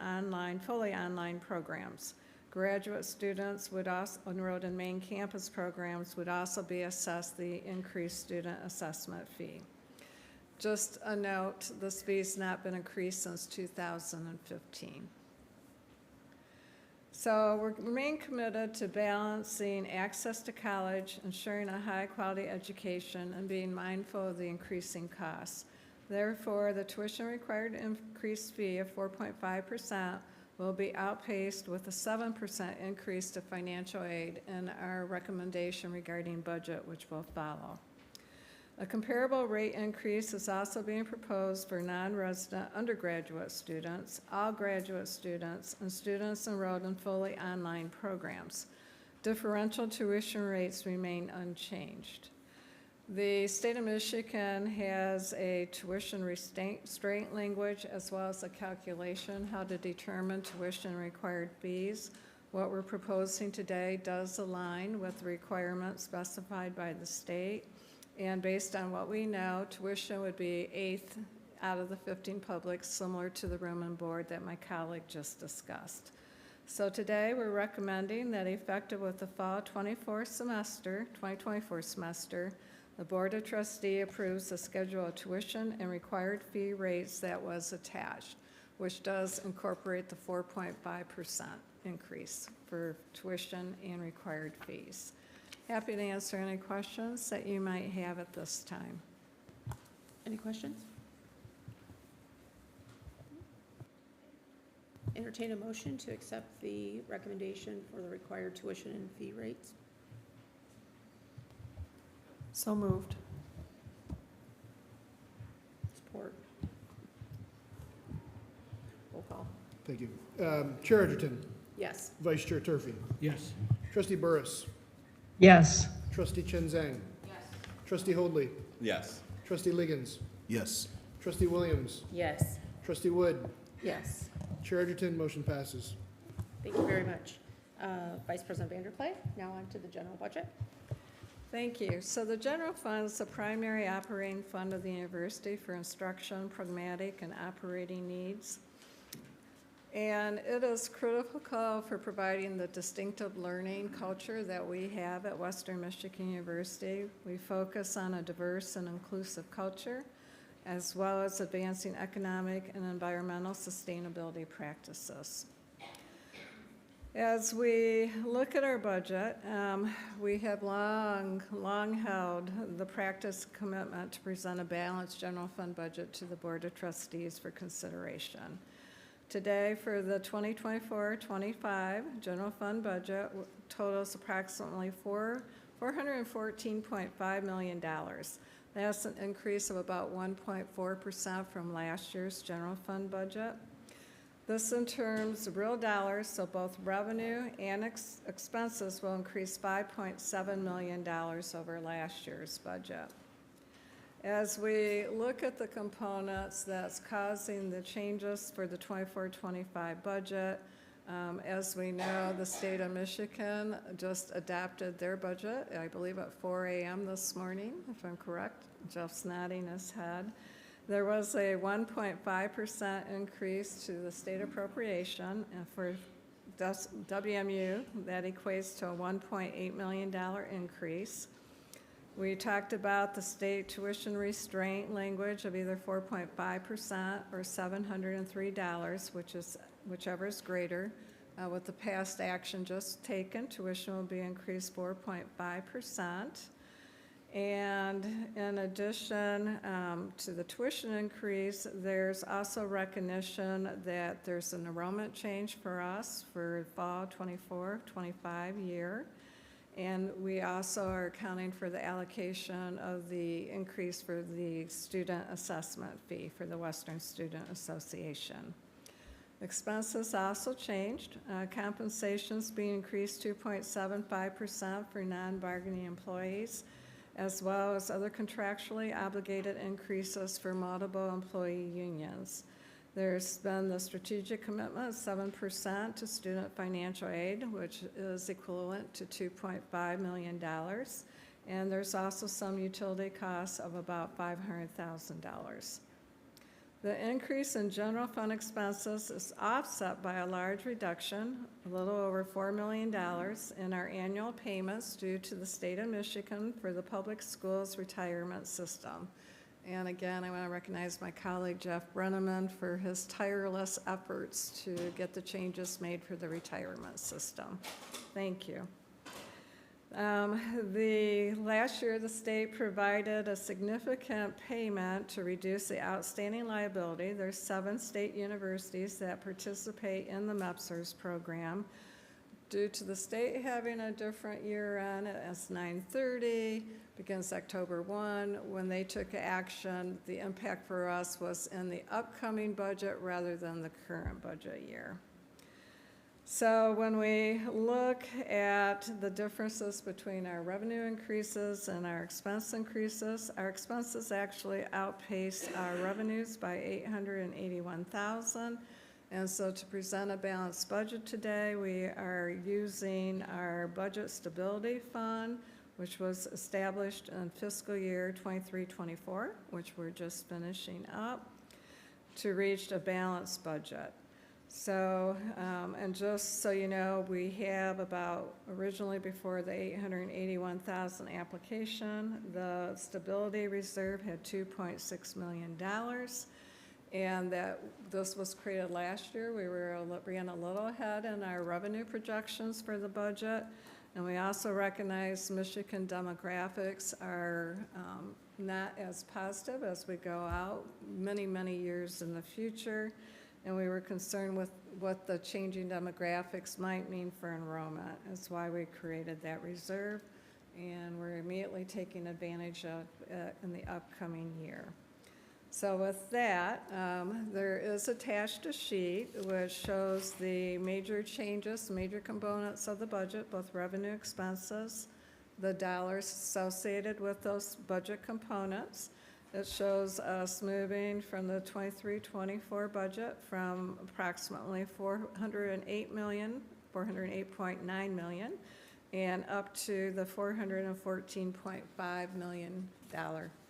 fully online programs. Graduate students would also, enrolled in main campus programs, would also be assessed the increased student assessment fee. Just a note, this fee's not been increased since 2015. So we remain committed to balancing access to college, ensuring a high-quality education, and being mindful of the increasing costs. Therefore, the tuition required increased fee of 4.5% will be outpaced with a 7% increase to financial aid in our recommendation regarding budget, which will follow. A comparable rate increase is also being proposed for non-resident undergraduate students, all graduate students, and students enrolled in fully online programs. Differential tuition rates remain unchanged. The state of Michigan has a tuition restraint language as well as a calculation how to determine tuition required fees. What we're proposing today does align with the requirements specified by the state. And based on what we know, tuition would be 8th out of the 15 publics, similar to the room and board that my colleague just discussed. So today we're recommending that effective with the fall 2024 semester, the Board of Trustees approves the schedule of tuition and required fee rates that was attached, which does incorporate the 4.5% increase for tuition and required fees. Happy to answer any questions that you might have at this time. Any questions? Entertain a motion to accept the recommendation for the required tuition and fee rates. So moved. Support. Roll call. Thank you. Chair Edgerton, Yes. Vice Chair Turfy, Yes. Trustee Burris, Yes. Trustee Chen Zhang, Yes. Trustee Hoadley, Yes. Trustee Liggins, Yes. Trustee Williams, Yes. Trustee Wood, Yes. Chair Edgerton, motion passes. Thank you very much. Vice President Vanderplay, now on to the general budget. Thank you. So the general fund is the primary operating fund of the university for instruction, pragmatic, and operating needs. And it is critical for providing the distinctive learning culture that we have at Western Michigan University. We focus on a diverse and inclusive culture, as well as advancing economic and environmental sustainability practices. As we look at our budget, we have long held the practice commitment to present a balanced general fund budget to the Board of Trustees for consideration. Today, for the 2024-25 general fund budget totals approximately $414.5 million. That's an increase of about 1.4% from last year's general fund budget. This in terms of real dollars, so both revenue and expenses will increase $5.7 million over last year's budget. As we look at the components that's causing the changes for the 24-25 budget, as we know, the state of Michigan just adopted their budget, I believe at 4 a.m. this morning, if I'm correct. Jeff's nodding his head. There was a 1.5% increase to the state appropriation, and for WMU, that equates to a $1.8 million increase. We talked about the state tuition restraint language of either 4.5% or $703, whichever is greater. With the past action just taken, tuition will be increased 4.5%. And in addition to the tuition increase, there's also recognition that there's an enrollment change for us for fall 24-25 year. And we also are accounting for the allocation of the increase for the student assessment fee for the Western Student Association. Expenses also changed. Compensations being increased 2.75% for non-bargaining employees, as well as other contractually obligated increases for multiple employee unions. There's been the strategic commitment of 7% to student financial aid, which is equivalent to $2.5 million. and there's also some utility costs of about $500,000. The increase in general fund expenses is offset by a large reduction, a little over $4 million, in our annual payments due to the state of Michigan for the public schools retirement system. And again, I want to recognize my colleague Jeff Brenneman for his tireless efforts to get the changes made for the retirement system. Thank you. Last year, the state provided a significant payment to reduce the outstanding liability. There's 7 state universities that participate in the MEPSERS program. Due to the state having a different year end, it's 9/30, begins October 1. When they took action, the impact for us was in the upcoming budget rather than the current budget year. So when we look at the differences between our revenue increases and our expense increases, our expenses actually outpaced our revenues by $881,000. And so to present a balanced budget today, we are using our Budget Stability Fund, which was established in fiscal year 23-24, which we're just finishing up, to reach a balanced budget. So, and just so you know, we have about, originally before the $881,000 application, the stability reserve had $2.6 million. And that this was created last year. We ran a little ahead in our revenue projections for the budget. And we also recognize Michigan demographics are not as positive as we go out many, many years in the future. And we were concerned with what the changing demographics might mean for enrollment. That's why we created that reserve. And we're immediately taking advantage of it in the upcoming year. So with that, there is attached a sheet which shows the major changes, major components of the budget, both revenue, expenses, the dollars associated with those budget components. It shows us moving from the 23-24 budget from approximately $408.9 million, and up to the $414.5 million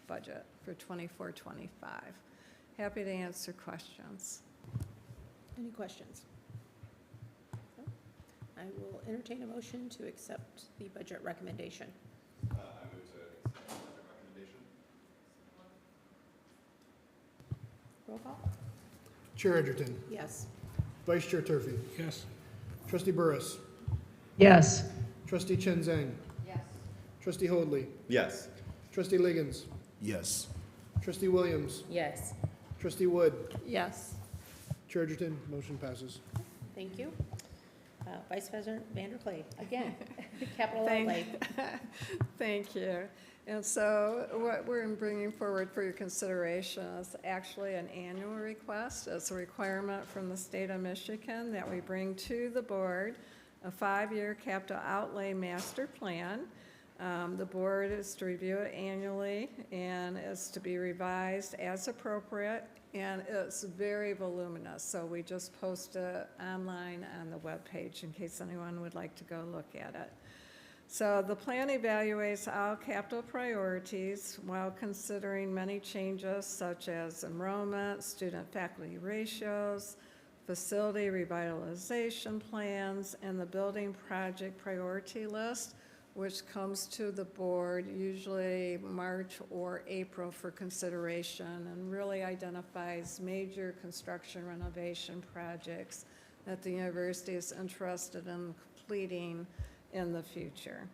budget for 24-25. Happy to answer questions. Any questions? No? I will entertain a motion to accept the budget recommendation. I move to accept the budget recommendation. Roll call? Chair Edgerton, Yes. Vice Chair Turfy, Yes. Trustee Burris, Yes. Trustee Chen Zhang, Yes. Trustee Hoadley, Yes. Trustee Liggins, Yes. Trustee Williams, Yes. Trustee Wood, Yes. Chair Edgerton, motion passes. Thank you. Vice President Vanderklay, again, capital Thank- outlay. Thank you. And so what we're bringing forward for your consideration is actually an annual request. It's a requirement from the state of Michigan that we bring to the board a 5-year capital outlay master plan. The board is to review it annually and is to be revised as appropriate, and it's very voluminous, so we just post it online on the webpage in case anyone would like to go look at it. So the plan evaluates all capital priorities while considering many changes such as enrollment, student-faculty ratios, facility revitalization plans, and the building project priority list, which comes to the board usually March or April for consideration, and really identifies major construction renovation projects that the university is interested in completing in the future.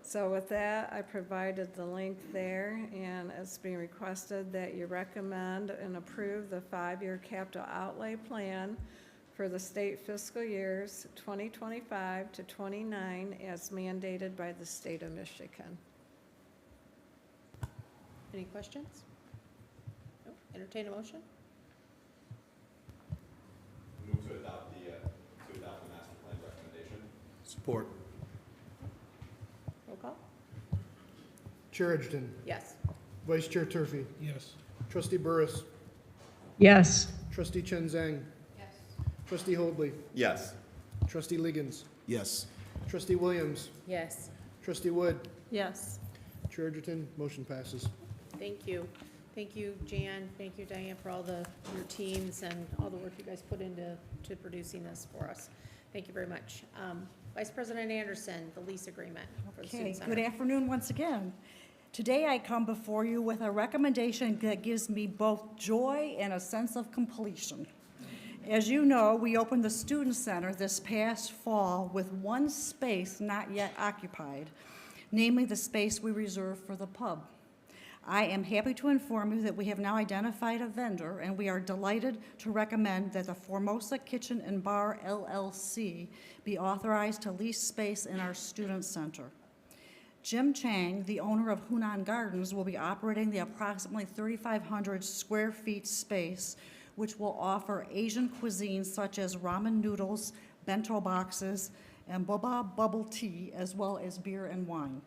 So with that, I provided the link there, and it's being requested that you recommend and approve the 5-year capital outlay plan for the state fiscal years 2025 to 29 as mandated by the state of Michigan. Any questions? No? Entertain a motion? Move to adopt the master plan recommendation. Support. Roll call? Chair Edgerton, Yes. Vice Chair Turfy, Yes. Trustee Burris, Yes. Trustee Chen Zhang, Trustee Hoadley, Yes. Trustee Liggins, Yes. Trustee Williams, Yes. Trustee Wood, Yes. Chair Edgerton, motion passes. Thank you. Thank you, Jan. Thank you, Diane, for all your teams and all the work you guys put into producing this for us. Thank you very much. Vice President Anderson, the lease agreement for the Okay, Student Center. good afternoon once again. Today I come before you with a recommendation that gives me both joy and a sense of completion. As you know, we opened the Student Center this past fall with one space not yet occupied, namely the space we reserved for the pub. I am happy to inform you that we have now identified a vendor, and we are delighted to recommend that the Formosa Kitchen and Bar LLC be authorized to lease space in our Student Center. Jim Chang, the owner of Hunan Gardens, will be operating the approximately 3,500 square feet space, which will offer Asian cuisines such as ramen noodles, bento boxes, and boba bubble tea, as well as beer and wine.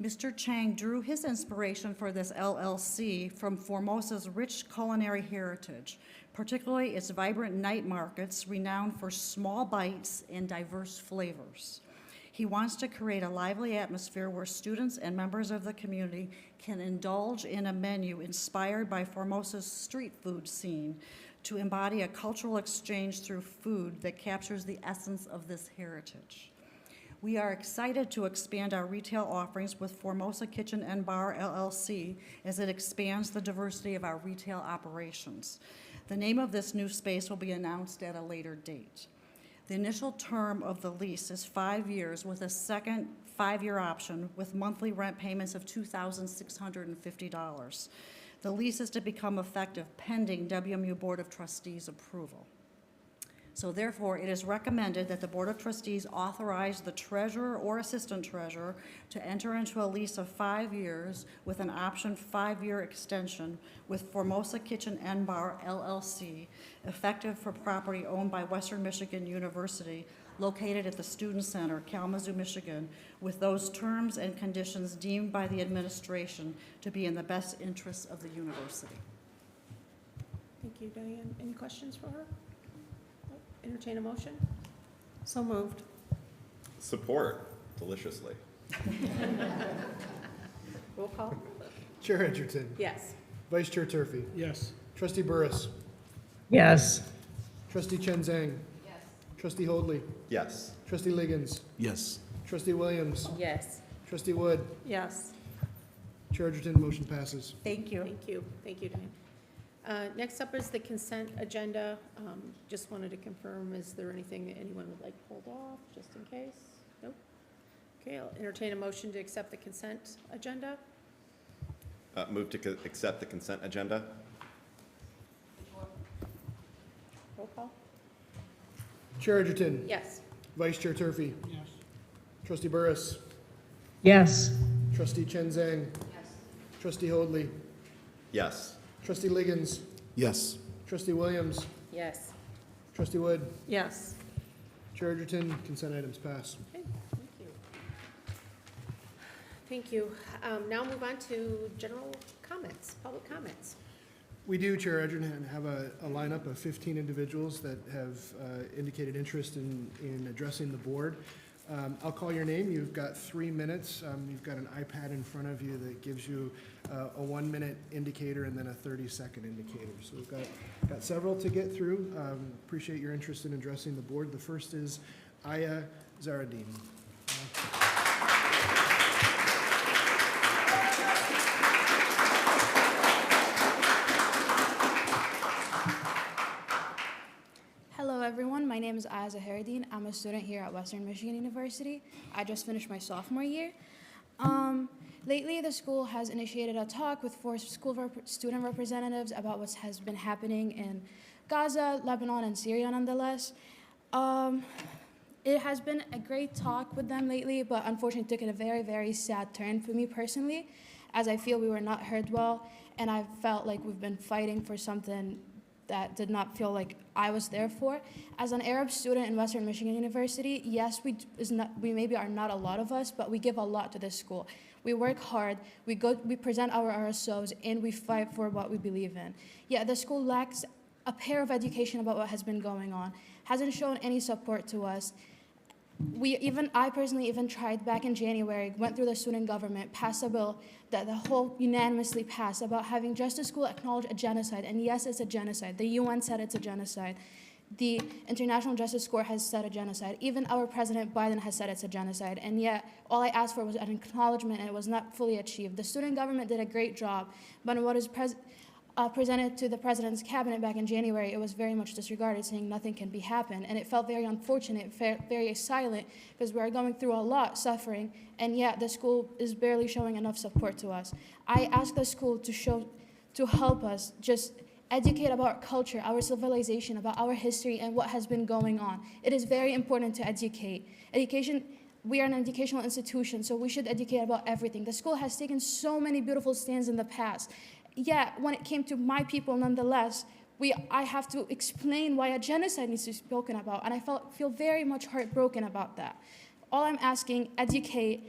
Mr. Chang drew his inspiration for this LLC from Formosa's rich culinary heritage, particularly its vibrant night markets renowned for small bites and diverse flavors. He wants to create a lively atmosphere where students and members of the community can indulge in a menu inspired by Formosa's street food scene to embody a cultural exchange through food that captures the essence of this heritage. We are excited to expand our retail offerings with Formosa Kitchen and Bar LLC as it expands the diversity of our retail operations. The name of this new space will be announced at a later date. The initial term of the lease is 5 years with a second 5-year option with monthly rent payments of $2,650. The lease is to become effective pending WMU Board of Trustees approval. So therefore, it is recommended that the Board of Trustees authorize the treasurer or assistant treasurer to enter into a lease of 5 years with an option 5-year extension with Formosa Kitchen and Bar LLC, effective for property owned by Western Michigan University, located at the Student Center, Kalamazoo, Michigan, with those terms and conditions deemed by the administration to be in the best interests of the university. Thank you, Diane. Any questions for her? Entertain a motion? So moved. Support deliciously. Roll call? Chair Edgerton, Yes. Vice Chair Turfy, Yes. Trustee Burris, Yes. Trustee Chen Zhang, Trustee Hoadley, Yes. Trustee Liggins, Yes. Trustee Williams, Yes. Trustee Wood, Yes. Chair Edgerton, motion passes. Thank you. Thank you. Thank you, Diane. Next up is the consent agenda. Just wanted to confirm, is there anything that anyone would like pulled off, just in case? Nope. Okay, I'll entertain a motion to accept the consent agenda. Move to accept the consent agenda. Roll call? Chair Edgerton, Yes. Vice Chair Turfy, Yes. Trustee Burris, Yes. Trustee Chen Zhang, Trustee Hoadley, Yes. Trustee Liggins, Yes. Trustee Williams, Yes. Trustee Wood, Yes. Chair Edgerton, consent items pass. Okay, thank you. Thank you. Now move on to general comments, public comments. We do, Chair Edgerton, have a lineup of 15 individuals that have indicated interest in addressing the board. I'll call your name. You've got 3 minutes. You've got an iPad in front of you that gives you a 1-minute indicator and then a 30-second indicator. So we've got several to get through. Appreciate your interest in addressing the board. The first is Aya Zaradin. Hello everyone, my name is Aya Zaharuddin. I'm a student here at Western Michigan University. I just finished my sophomore year. Lately, the school has initiated a talk with 4 student representatives about what has been happening in Gaza, Lebanon, and Syria nonetheless. It has been a great talk with them lately, but unfortunately took a very, very sad turn for me personally, as I feel we were not heard well, and I felt like we've been fighting for something that did not feel like I was there for. As an Arab student in Western Michigan University, yes, we maybe are not a lot of us, but we give a lot to this school. We work hard, we present our RSOs, and we fight for what we believe in. Yeah, the school lacks a pair of education about what has been going on, hasn't shown any support to us. I personally even tried back in January, went through the student government, passed a bill that the whole unanimously passed about having Justice School acknowledge a genocide. And yes, it's a genocide. The UN said it's a genocide. The International Justice Court has said a genocide. Even our President Biden has said it's a genocide. And yet, all I asked for was an acknowledgement, and it was not fully achieved. The student government did a great job, but what is presented to the President's cabinet back in January, it was very much disregarded, saying nothing can be happened. And it felt very unfortunate, very silent, because we are going through a lot, suffering, and yet the school is barely showing enough support to us. I asked the school to help us just educate about our culture, our civilization, about our history, and what has been going on. It is very important to educate. We are an educational institution, so we should educate about everything. The school has taken so many beautiful stands in the past. Yet, when it came to my people, nonetheless, I have to explain why a genocide needs to be spoken about, and I feel very much heartbroken about that. All I'm asking, educate,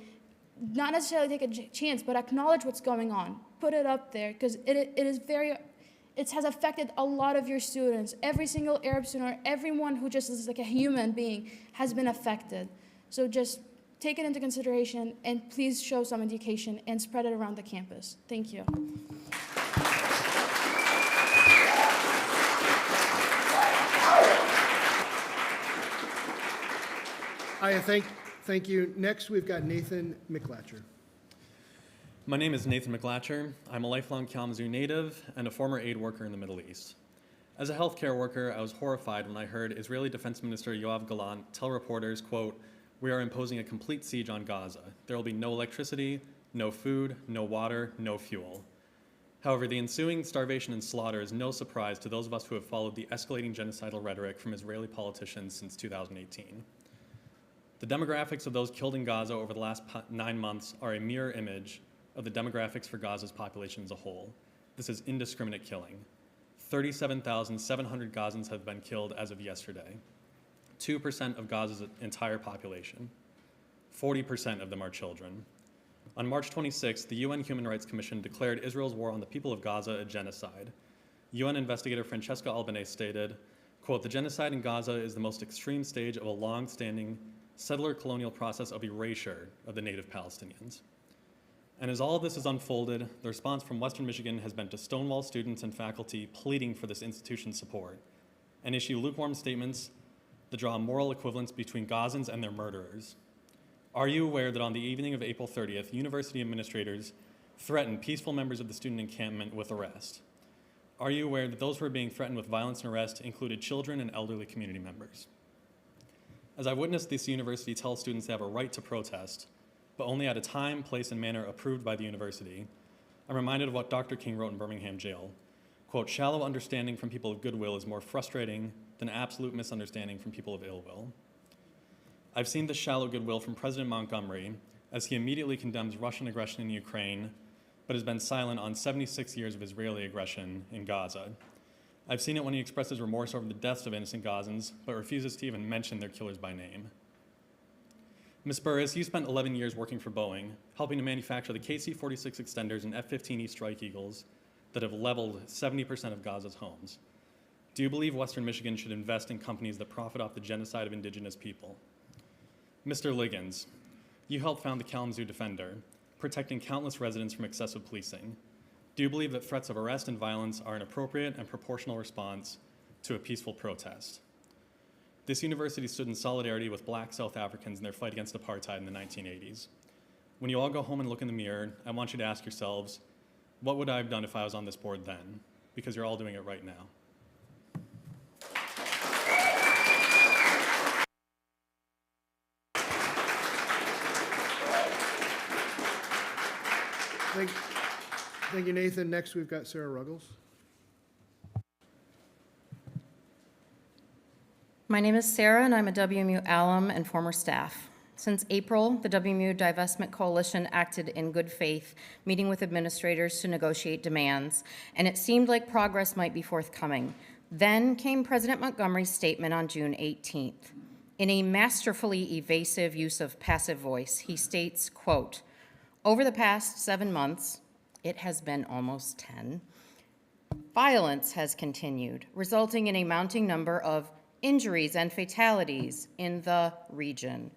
not necessarily take a chance, but acknowledge what's going on. Put it up there, because it has affected a lot of your students. Every single Arab student, or everyone who just is like a human being, has been affected. So just take it into consideration, and please show some education and spread it around the campus. Thank you. Thank you. Next, we've got Nathan McLatcher. My name is Nathan McLatcher. I'm a lifelong Kalamazoo native and a former aid worker in the Middle East. As a healthcare worker, I was horrified when I heard Israeli Defense Minister Yoav Gallant tell reporters, quote, "We are imposing a complete siege on Gaza. There will be no electricity, no food, no water, no fuel." However, the ensuing starvation and slaughter is no surprise to those of us who have followed the escalating genocidal rhetoric from Israeli politicians since 2018. The demographics of those killed in Gaza over the last 9 months are a mirror image of the demographics for Gaza's population as a whole. This is indiscriminate killing. 37,700 Gazans have been killed as of yesterday. 2% of Gaza's entire population. 40% of them are children. On March 26th, the UN Human Rights Commission declared Israel's war on the people of Gaza a genocide. UN investigator Francesca Albanese stated, quote, "The genocide in Gaza is the most extreme stage of a long-standing settler colonial process of erasure of the native Palestinians." And as all of this has unfolded, the response from Western Michigan has been to stonewall students and faculty pleading for this institution's support and issue lukewarm statements that draw a moral equivalence between Gazans and their murderers. Are you aware that on the evening of April 30th, university administrators threatened peaceful members of the student encampment with arrest? Are you aware that those who were being threatened with violence and arrest included children and elderly community members? As I witnessed this university tell students they have a right to protest, but only at a time, place, and manner approved by the university, I'm reminded of what Dr. King wrote in Birmingham jail. Quote, "Shallow understanding from people of goodwill is more frustrating than absolute misunderstanding from people of ill will." I've seen this shallow goodwill from President Montgomery as he immediately condemns Russian aggression in Ukraine, but has been silent on 76 years of Israeli aggression in Gaza. I've seen it when he expresses remorse over the deaths of innocent Gazans, but refuses to even mention their killers by name. Ms. Burris, you spent 11 years working for Boeing, helping to manufacture the KC-46 extenders and F-15E Strike Eagles that have leveled 70% of Gaza's homes. Do you believe Western Michigan should invest in companies that profit off the genocide of indigenous people? Mr. Liggins, you helped found the Kalamazoo Defender, protecting countless residents from excessive policing. Do you believe that threats of arrest and violence are an appropriate and proportional response to a peaceful protest? This university stood in solidarity with Black South Africans in their fight against apartheid in the 1980s. When you all go home and look in the mirror, I want you to ask yourselves, what would I have done if I was on this board then? Because you're all doing it right now. Thank you, Nathan. Next, we've got Sarah Ruggles. My name is Sarah, and I'm a WMU alum and former staff. Since April, the WMU Divestment Coalition acted in good faith, meeting with administrators to negotiate demands, and it seemed like progress might be forthcoming. Then came President Montgomery's statement on June 18th. In a masterfully evasive use of passive voice, he states, quote, "Over the past 7 months, it has been almost 10, violence has continued, resulting in a mounting number of injuries and fatalities in the region.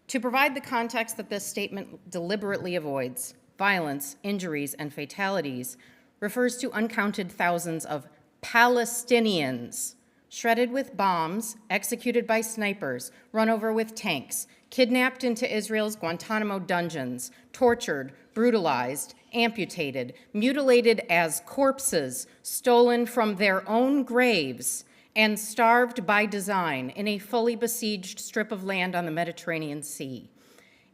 To provide the context that this statement deliberately avoids, violence, injuries, and fatalities refers to uncounted thousands of Palestinians shredded with bombs, executed by snipers, run over with tanks, kidnapped into Israel's Guantanamo dungeons, tortured, brutalized, amputated, mutilated as corpses, stolen from their own graves, and starved by design in a fully besieged strip of land on the Mediterranean Sea.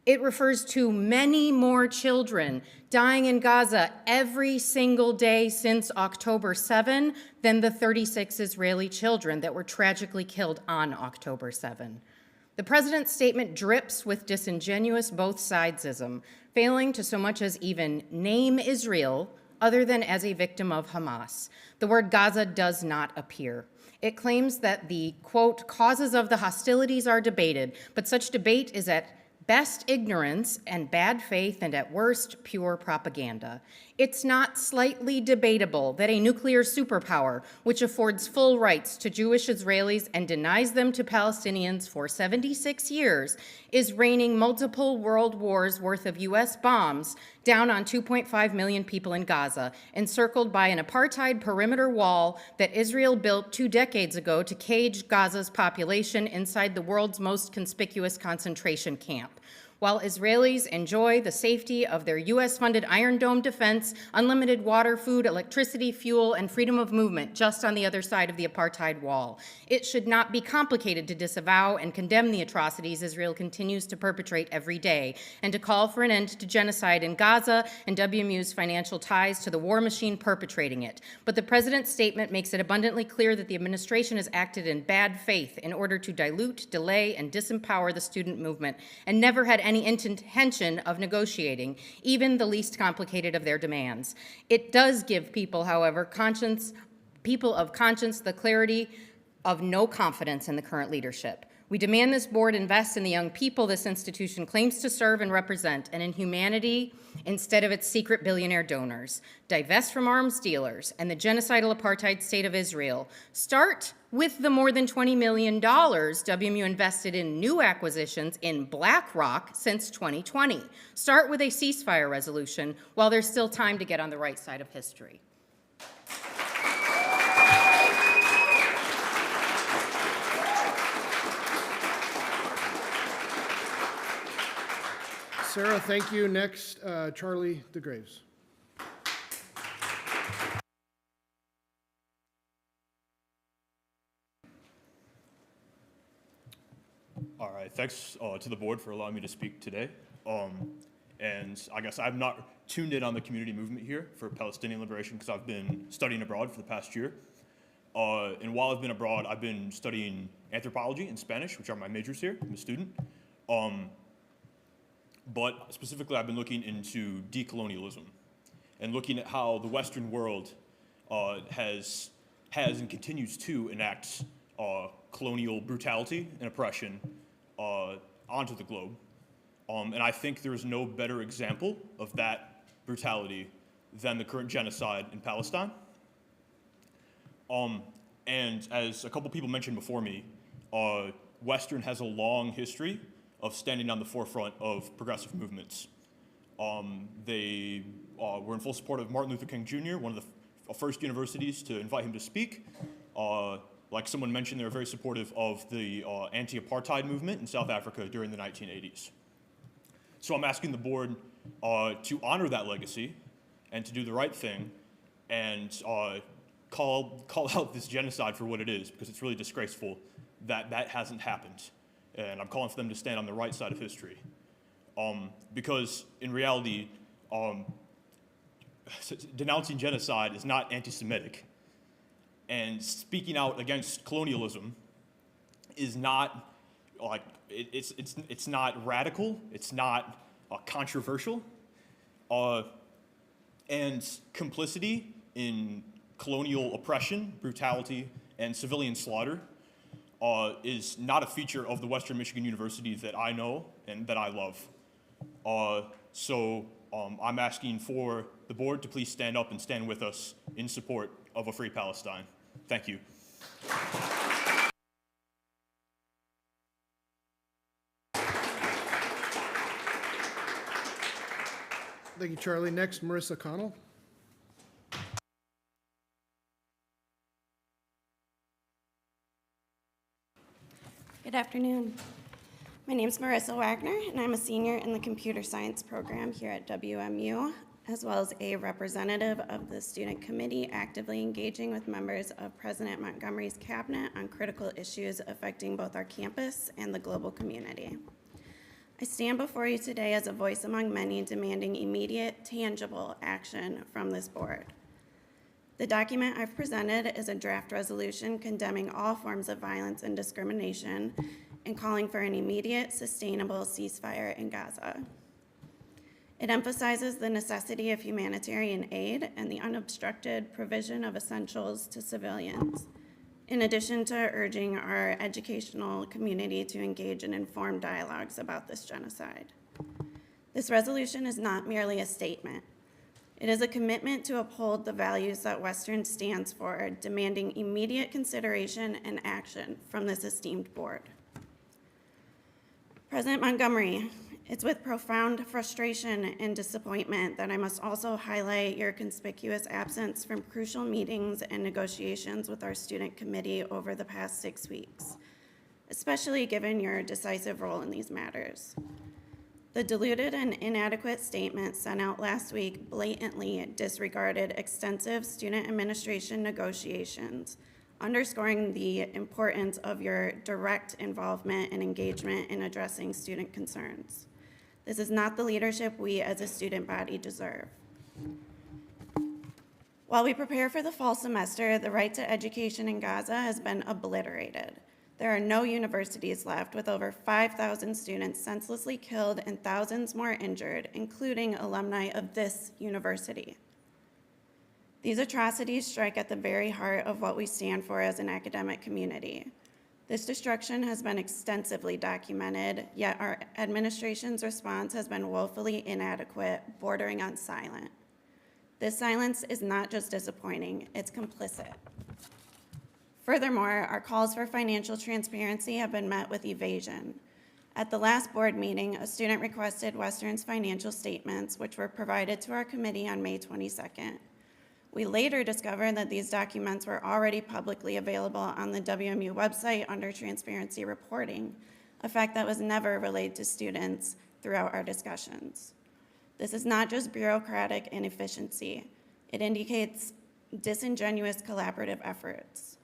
It refers to many more children dying in Gaza every single day since October 7 than the 36 Israeli children that were tragically killed on October 7. The president's statement drips with disingenuous both-sidesism, failing to so much as even name Israel other than as a victim of Hamas. The word Gaza does not appear. It claims that the, quote, causes of the hostilities are debated, but such debate is at best ignorance and bad faith, and at worst, pure propaganda. It's not slightly debatable that a nuclear superpower, which affords full rights to Jewish Israelis and denies them to Palestinians for 76 years, is raining multiple world wars worth of U.S. bombs down on 2.5 million people in Gaza, encircled by an apartheid perimeter wall that Israel built 2 decades ago to cage Gaza's population inside the world's most conspicuous concentration camp. While Israelis enjoy the safety of their U.S.-funded Iron Dome defense, unlimited water, food, electricity, fuel, and freedom of movement just on the other side of the apartheid wall. It should not be complicated to disavow and condemn the atrocities Israel continues to perpetrate every day, and to call for an end to genocide in Gaza and WMU's financial ties to the war machine perpetrating it. But the president's statement makes it abundantly clear that the administration has acted in bad faith in order to dilute, delay, and disempower the student movement, and never had any intention of negotiating, even the least complicated of their demands. It does give people, however, people of conscience, the clarity of no confidence in the current leadership. We demand this board invest in the young people this institution claims to serve and represent, and in humanity instead of its secret billionaire donors. Divest from arms dealers and the genocidal apartheid state of Israel. Start with the more than $20 million WMU invested in new acquisitions in BlackRock since 2020. Start with a ceasefire resolution while there's still time to get on the right side of history. Sarah, thank you. Next, Charlie DeGraves. All right, thanks to the board for allowing me to speak today. And I guess I've not tuned in on the community movement here for Palestinian liberation because I've been studying abroad for the past year. And while I've been abroad, I've been studying anthropology and Spanish, which are my majors here. I'm a student. But specifically, I've been looking into decolonialism and looking at how the Western world has and continues to enact colonial brutality and oppression onto the globe. And I think there's no better example of that brutality than the current genocide in Palestine. And as a couple people mentioned before me, Western has a long history of standing on the forefront of progressive movements. They were in full support of Martin Luther King Jr., one of the first universities to invite him to speak. Like someone mentioned, they were very supportive of the anti-apartheid movement in South Africa during the 1980s. So I'm asking the board to honor that legacy and to do the right thing and call out this genocide for what it is, because it's really disgraceful that that hasn't happened. And I'm calling for them to stand on the right side of history. Because in reality, denouncing genocide is not anti-Semitic. And speaking out against colonialism is not like, it's not radical, it's not controversial. And complicity in colonial oppression, brutality, and civilian slaughter is not a feature of the Western Michigan University that I know and that I love. So I'm asking for the board to please stand up and stand with us in support of a free Palestine. Thank you. Thank you, Charlie. Next, Marissa Connell. Good afternoon. My name is Marissa Wagner, and I'm a senior in the computer science program here at WMU, as well as a representative of the student committee actively engaging with members of President Montgomery's cabinet on critical issues affecting both our campus and the global community. I stand before you today as a voice among many demanding immediate, tangible action from this board. The document I've presented is a draft resolution condemning all forms of violence and discrimination and calling for an immediate, sustainable ceasefire in Gaza. It emphasizes the necessity of humanitarian aid and the unobstructed provision of essentials to civilians, in addition to urging our educational community to engage in informed dialogues about this genocide. This resolution is not merely a statement. It is a commitment to uphold the values that Western stands for, demanding immediate consideration and action from this esteemed board. President Montgomery, it's with profound frustration and disappointment that I must also highlight your conspicuous absence from crucial meetings and negotiations with our student committee over the past 6 weeks, especially given your decisive role in these matters. The diluted and inadequate statement sent out last week blatantly disregarded extensive student administration negotiations, underscoring the importance of your direct involvement and engagement in addressing student concerns. This is not the leadership we as a student body deserve. While we prepare for the fall semester, the right to education in Gaza has been obliterated. There are no universities left, with over 5,000 students senselessly killed and thousands more injured, including alumni of this university. These atrocities strike at the very heart of what we stand for as an academic community. This destruction has been extensively documented, yet our administration's response has been woefully inadequate, bordering on silent. This silence is not just disappointing, it's complicit. Furthermore, our calls for financial transparency have been met with evasion. At the last board meeting, a student requested Western's financial statements, which were provided to our committee on May 22nd. We later discovered that these documents were already publicly available on the WMU website under transparency reporting, a fact that was never relayed to students throughout our discussions. This is not just bureaucratic inefficiency. It indicates disingenuous collaborative efforts.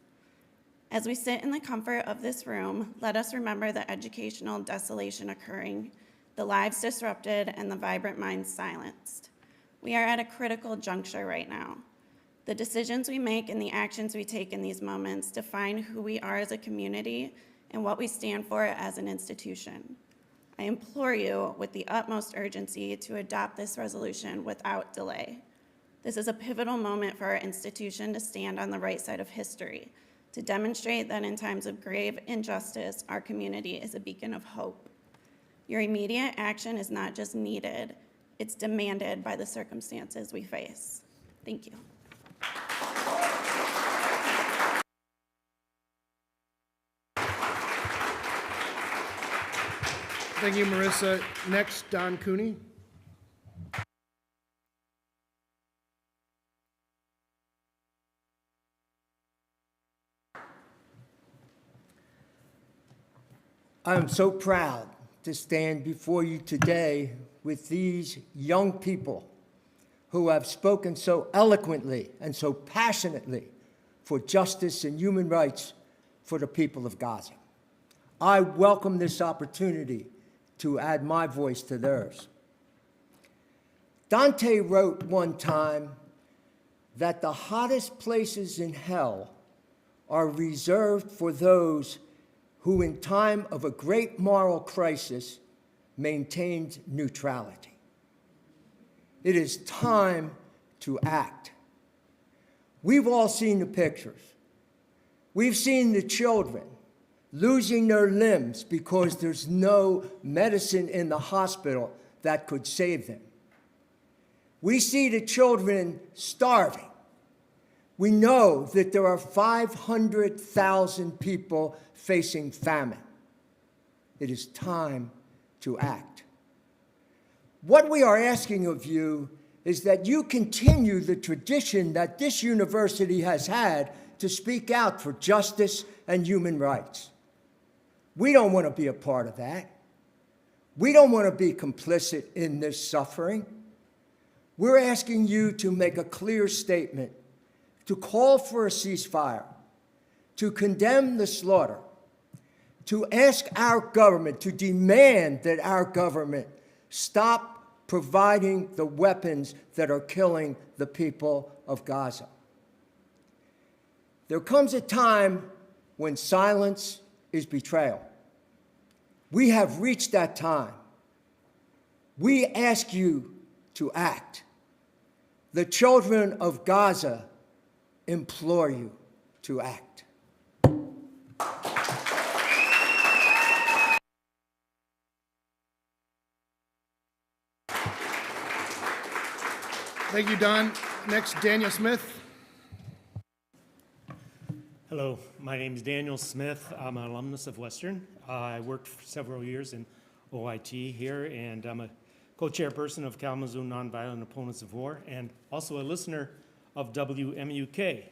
As we sit in the comfort of this room, let us remember the educational desolation occurring, the lives disrupted, and the vibrant minds silenced. We are at a critical juncture right now. The decisions we make and the actions we take in these moments define who we are as a community and what we stand for as an institution. I implore you with the utmost urgency to adopt this resolution without delay. This is a pivotal moment for our institution to stand on the right side of history, to demonstrate that in times of grave injustice, our community is a beacon of hope. Your immediate action is not just needed, it's demanded by the circumstances we face. Thank you. Thank you, Marissa. Next, Don Cooney. I am so proud to stand before you today with these young people who have spoken so eloquently and so passionately for justice and human rights for the people of Gaza. I welcome this opportunity to add my voice to theirs. Dante wrote one time that the hottest places in hell are reserved for those who in time of a great moral crisis maintained neutrality. It is time to act. We've all seen the pictures. We've seen the children losing their limbs because there's no medicine in the hospital that could save them. We see the children starving. We know that there are 500,000 people facing famine. It is time to act. What we are asking of you is that you continue the tradition that this university has had to speak out for justice and human rights. We don't want to be a part of that. We don't want to be complicit in this suffering. We're asking you to make a clear statement, to call for a ceasefire, to condemn the slaughter, to ask our government, to demand that our government stop providing the weapons that are killing the people of Gaza. There comes a time when silence is betrayal. We have reached that time. We ask you to act. The children of Gaza implore you to act. Thank you, Don. Next, Daniel Smith. Hello, my name is Daniel Smith. I'm an alumnus of Western. I worked for several years in OIT here, and I'm a co-chairperson of Kalamazoo Nonviolent Opponents of War, and also a listener of WMUK.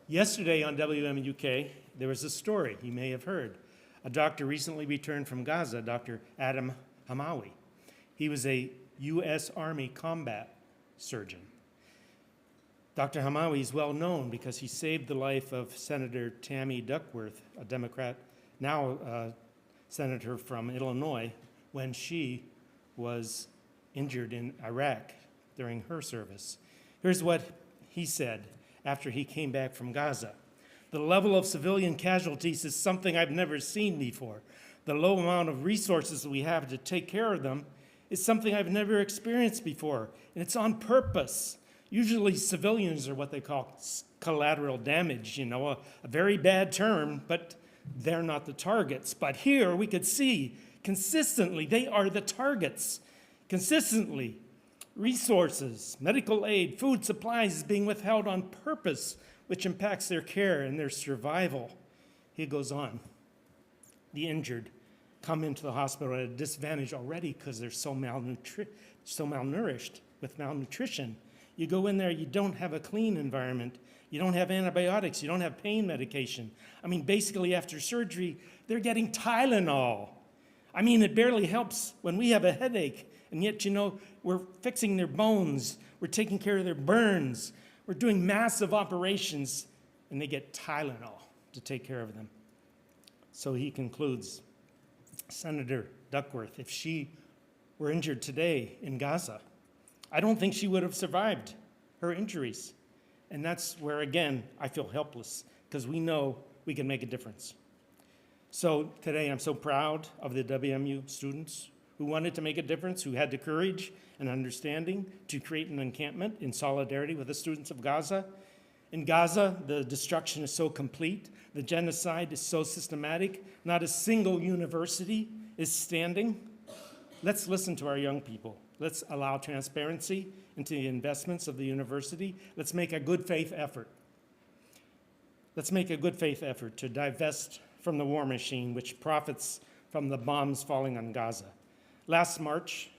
Yesterday on WMUK, there was a story you may have heard. A doctor recently returned from Gaza, Dr. Adam Hamawi. He was a U.S. Army combat surgeon. Dr. Hamawi is well known because he saved the life of Senator Tammy Duckworth, a Democrat, now a senator from Illinois, when she was injured in Iraq during her service. Here's what he said after he came back from Gaza. The level of civilian casualties is something I've never seen before. The low amount of resources we have to take care of them is something I've never experienced before, and it's on purpose. Usually civilians are what they call collateral damage, a very bad term, but they're not the targets. But here we could see consistently they are the targets. Consistently, resources, medical aid, food supplies is being withheld on purpose, which impacts their care and their survival. He goes on. The injured come into the hospital at a disadvantage already because they're so malnourished with malnutrition. You go in there, you don't have a clean environment. You don't have antibiotics. You don't have pain medication. I mean, basically after surgery, they're getting Tylenol. I mean, it barely helps when we have a headache. And yet, we're fixing their bones. We're taking care of their burns. We're doing massive operations, and they get Tylenol to take care of them. So he concludes, Senator Duckworth, if she were injured today in Gaza, I don't think she would have survived her injuries. And that's where, again, I feel helpless, because we know we can make a difference. So today I'm so proud of the WMU students who wanted to make a difference, who had the courage and understanding to create an encampment in solidarity with the students of Gaza. In Gaza, the destruction is so complete, the genocide is so systematic, not a single university is standing. Let's listen to our young people. Let's allow transparency into the investments of the university. Let's make a good faith effort. Let's make a good faith effort to divest from the war machine, which profits from the bombs falling on Gaza. Last March,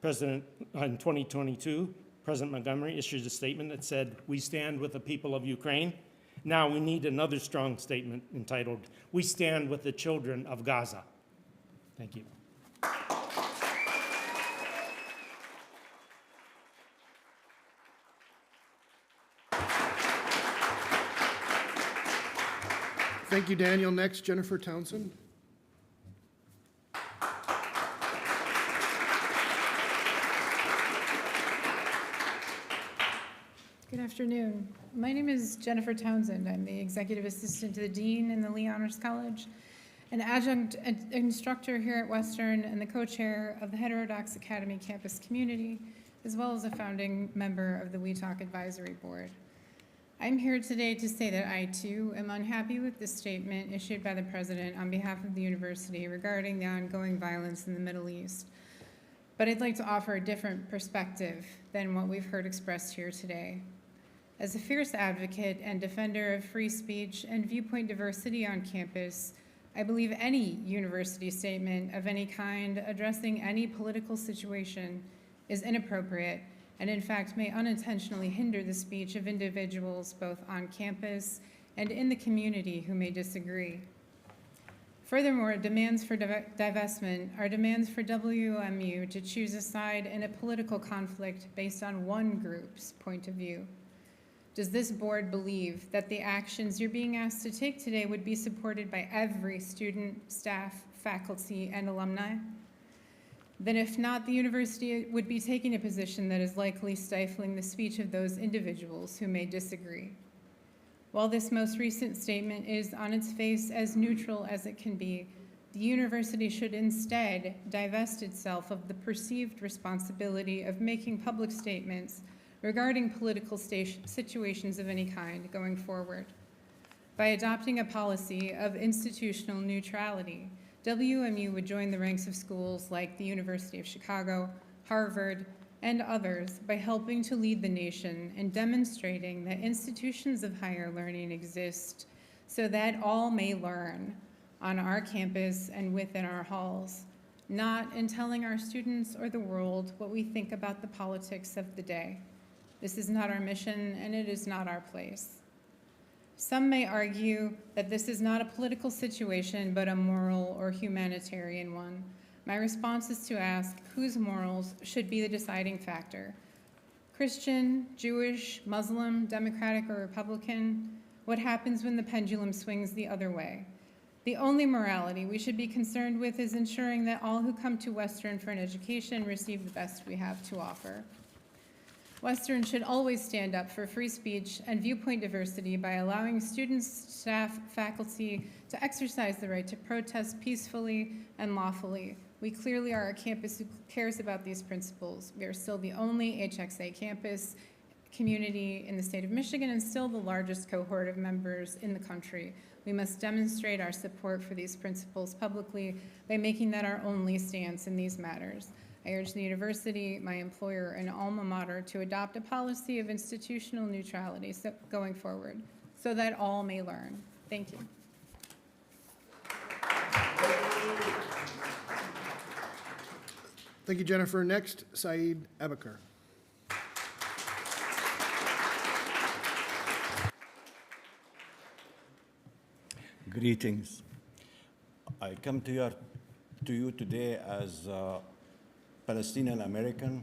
in 2022, President Montgomery issued a statement that said, "We stand with the people of Ukraine." Now we need another strong statement entitled, "We stand with the children of Gaza." Thank you. Thank you, Daniel. Next, Jennifer Townsend. Good afternoon. My name is Jennifer Townsend. I'm the Executive Assistant to the Dean in the Lee Honors College, an adjunct instructor here at Western, and the co-chair of the Heterodox Academy Campus Community, as well as a founding member of the We Talk Advisory Board. I'm here today to say that I, too, am unhappy with the statement issued by the President on behalf of the university regarding the ongoing violence in the Middle East. But I'd like to offer a different perspective than what we've heard expressed here today. As a fierce advocate and defender of free speech and viewpoint diversity on campus, I believe any university statement of any kind addressing any political situation is inappropriate and in fact may unintentionally hinder the speech of individuals both on campus and in the community who may disagree. Furthermore, demands for divestment are demands for WMU to choose a side in a political conflict based on one group's point of view. Does this board believe that the actions you're being asked to take today would be supported by every student, staff, faculty, and alumni? Then if not, the university would be taking a position that is likely stifling the speech of those individuals who may disagree. While this most recent statement is on its face as neutral as it can be, the university should instead divest itself of the perceived responsibility of making public statements regarding political situations of any kind going forward. By adopting a policy of institutional neutrality, WMU would join the ranks of schools like the University of Chicago, Harvard, and others by helping to lead the nation in demonstrating that institutions of higher learning exist so that all may learn on our campus and within our halls, not in telling our students or the world what we think about the politics of the day. This is not our mission, and it is not our place. Some may argue that this is not a political situation, but a moral or humanitarian one. My response is to ask whose morals should be the deciding factor. Christian, Jewish, Muslim, Democratic, or Republican? What happens when the pendulum swings the other way? The only morality we should be concerned with is ensuring that all who come to Western for an education receive the best we have to offer. Western should always stand up for free speech and viewpoint diversity by allowing students, staff, faculty to exercise the right to protest peacefully and lawfully. We clearly are a campus who cares about these principles. We are still the only HXA campus community in the state of Michigan and still the largest cohort of members in the country. We must demonstrate our support for these principles publicly by making that our only stance in these matters. I urge the university, my employer, and alma mater to adopt a policy of institutional neutrality going forward so that all may learn. Thank you. Thank you, Jennifer. Next, Saeed Abakar. Greetings. I come to you today as a Palestinian American,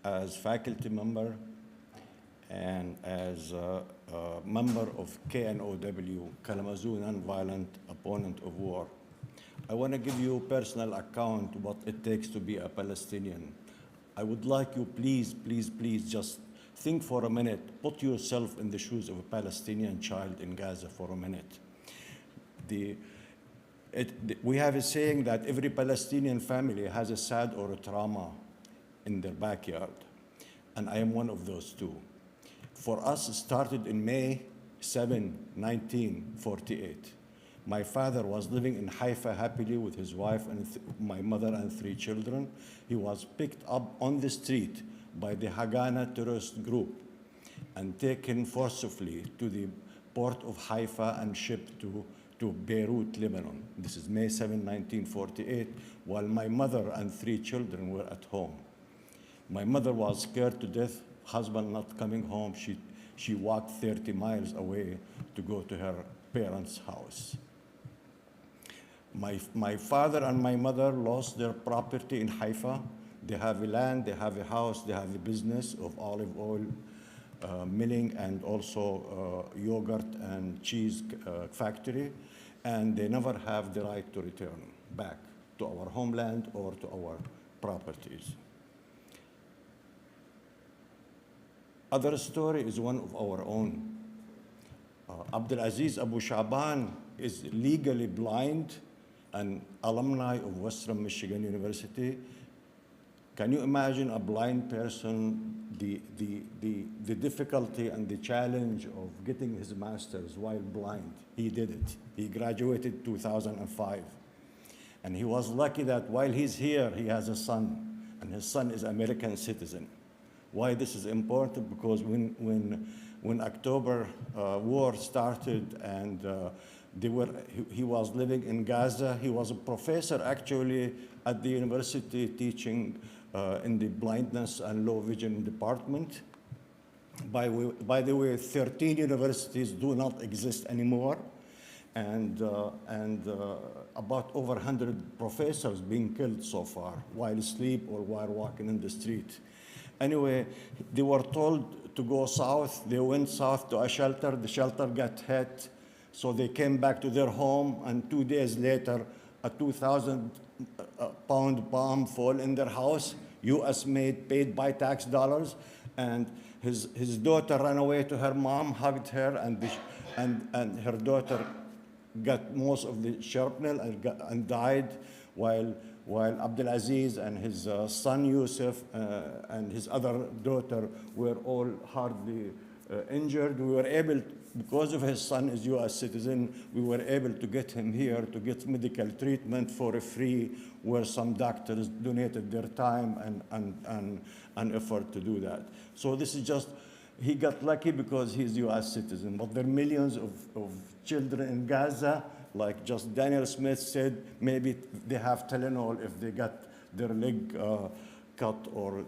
as faculty member, and as a member of KNOW, Kalamazoo Nonviolent Opponent of War. I want to give you a personal account of what it takes to be a Palestinian. I would like you, please, please, please, just think for a minute, put yourself in the shoes of a Palestinian child in Gaza for a minute. We have a saying that every Palestinian family has a sad or a trauma in their backyard, and I am one of those too. For us, it started in May 7, 1948. My father was living in Haifa happily with his wife and my mother and 3 children. He was picked up on the street by the Haganah terrorist group and taken forcibly to the port of Haifa and shipped to Beirut, Lebanon. This is May 7, 1948, while my mother and 3 children were at home. My mother was scared to death, husband not coming home. She walked 30 miles away to go to her parents' house. My father and my mother lost their property in Haifa. They have a land, they have a house, they have a business of olive oil milling and also yogurt and cheese factory, and they never have the right to return back to our homeland or to our properties. Other story is one of our own. Abdulaziz Abu Shaban is legally blind, an alumni of Western Michigan University. Can you imagine a blind person, the difficulty and the challenge of getting his master's while blind? He did it. He graduated 2005. And he was lucky that while he's here, he has a son, and his son is American citizen. Why this is important? Because when October war started and He was living in Gaza. He was a professor actually at the university teaching in the blindness and low vision department. By the way, 13 universities do not exist anymore, and about over 100 professors being killed so far while asleep or while walking in the street. Anyway, they were told to go south. They went south to a shelter. The shelter got hit, so they came back to their home, and 2 days later, a 2,000-pound bomb fell in their house, U.S. made, paid by tax dollars, and his daughter ran away to her mom, hugged her, and her daughter got most of the shrapnel and died, while Abdulaziz and his son Yusuf and his other daughter were all hardly injured. We were able, because of his son is U.S. citizen, we were able to get him here to get medical treatment for free, where some doctors donated their time and effort to do that. So this is just, he got lucky because he's U.S. citizen, but there are millions of children in Gaza, like just Daniel Smith said, maybe they have Tylenol if they got their leg cut or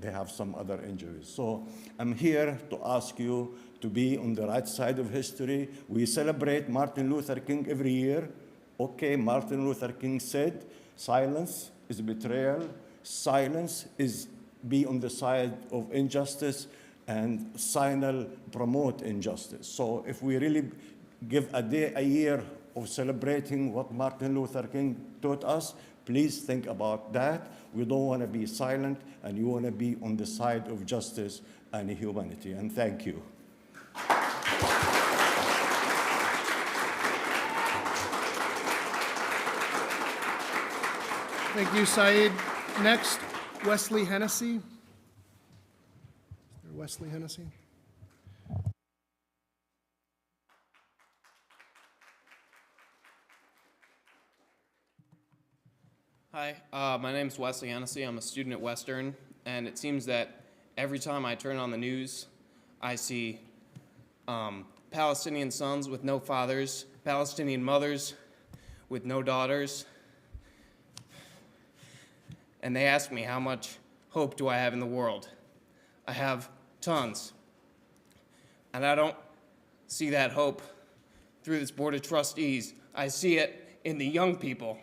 they have some other injuries. So I'm here to ask you to be on the right side of history. We celebrate Martin Luther King every year. Okay, Martin Luther King said, silence is betrayal. Silence is be on the side of injustice, and silence promote injustice. So if we really give a day a year of celebrating what Martin Luther King taught us, please think about that. We don't want to be silent, and you want to be on the side of justice and humanity. And thank you. Thank you, Saeed. Next, Wesley Hennessy. Is there Wesley Hennessy? Hi, my name's Wesley Hennessy. I'm a student at Western, and it seems that every time I turn on the news, I see Palestinian sons with no fathers, Palestinian mothers with no daughters, and they ask me how much hope do I have in the world. I have tons, and I don't see that hope through this Board of Trustees. I see it in the young people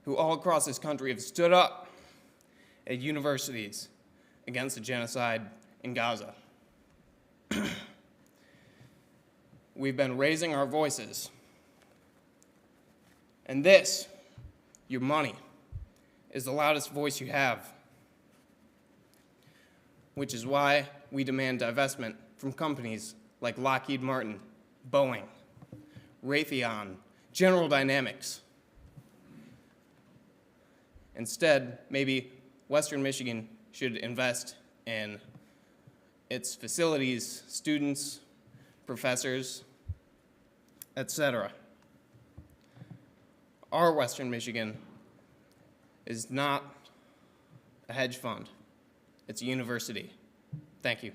who all across this country have stood up at universities against the genocide in Gaza. We've been raising our voices. And this, your money, is the loudest voice you have, which is why we demand divestment from companies like Lockheed Martin, Boeing, Raytheon, General Dynamics. Instead, maybe Western Michigan should invest in its facilities, students, professors, etc. Our Western Michigan is not a hedge fund. It's a university. Thank you.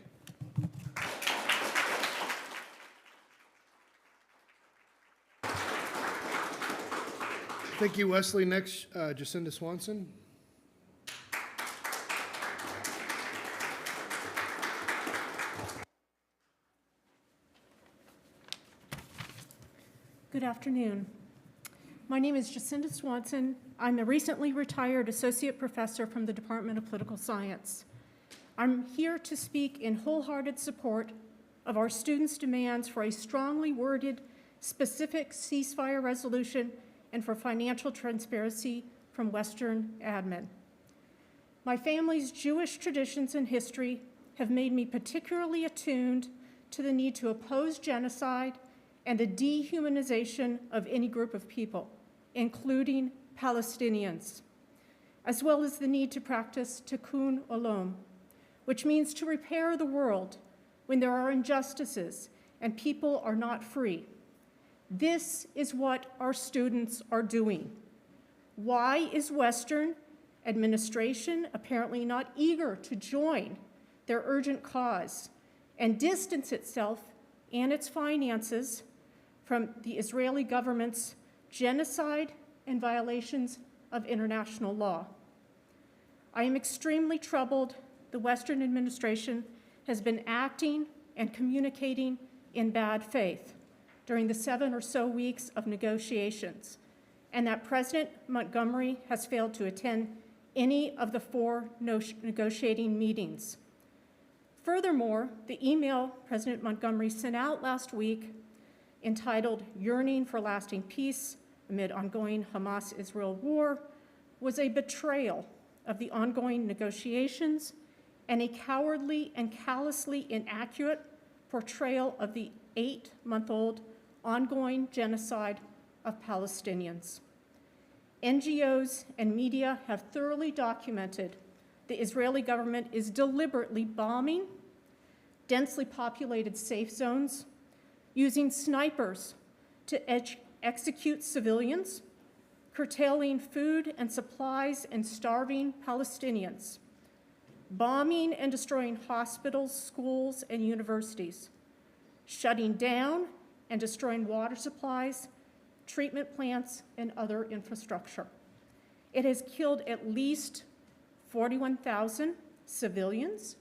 Thank you, Wesley. Next, Jacinda Swanson. Good afternoon. My name is Jacinda Swanson. I'm a recently retired associate professor from the Department of Political Science. I'm here to speak in wholehearted support of our students' demands for a strongly worded, specific ceasefire resolution and for financial transparency from Western admin. My family's Jewish traditions and history have made me particularly attuned to the need to oppose genocide and the dehumanization of any group of people, including Palestinians, as well as the need to practice tikkun olam, which means to repair the world when there are injustices and people are not free. This is what our students are doing. Why is Western administration apparently not eager to join their urgent cause and distance itself and its finances from the Israeli government's genocide and violations of international law. I am extremely troubled the Western administration has been acting and communicating in bad faith during the 7 or so weeks of negotiations, and that President Montgomery has failed to attend any of the 4 negotiating meetings. Furthermore, the email President Montgomery sent out last week entitled Yearning for Lasting Peace Amid Ongoing Hamas-Israel War was a betrayal of the ongoing negotiations and a cowardly and callously inaccurate portrayal of the 8-month-old ongoing genocide of Palestinians. NGOs and media have thoroughly documented the Israeli government is deliberately bombing densely populated safe zones, using snipers to execute civilians, curtailing food and supplies and starving Palestinians, bombing and destroying hospitals, schools, and universities, shutting down and destroying water supplies, treatment plants, and other infrastructure. It has killed at least 41,000 civilians,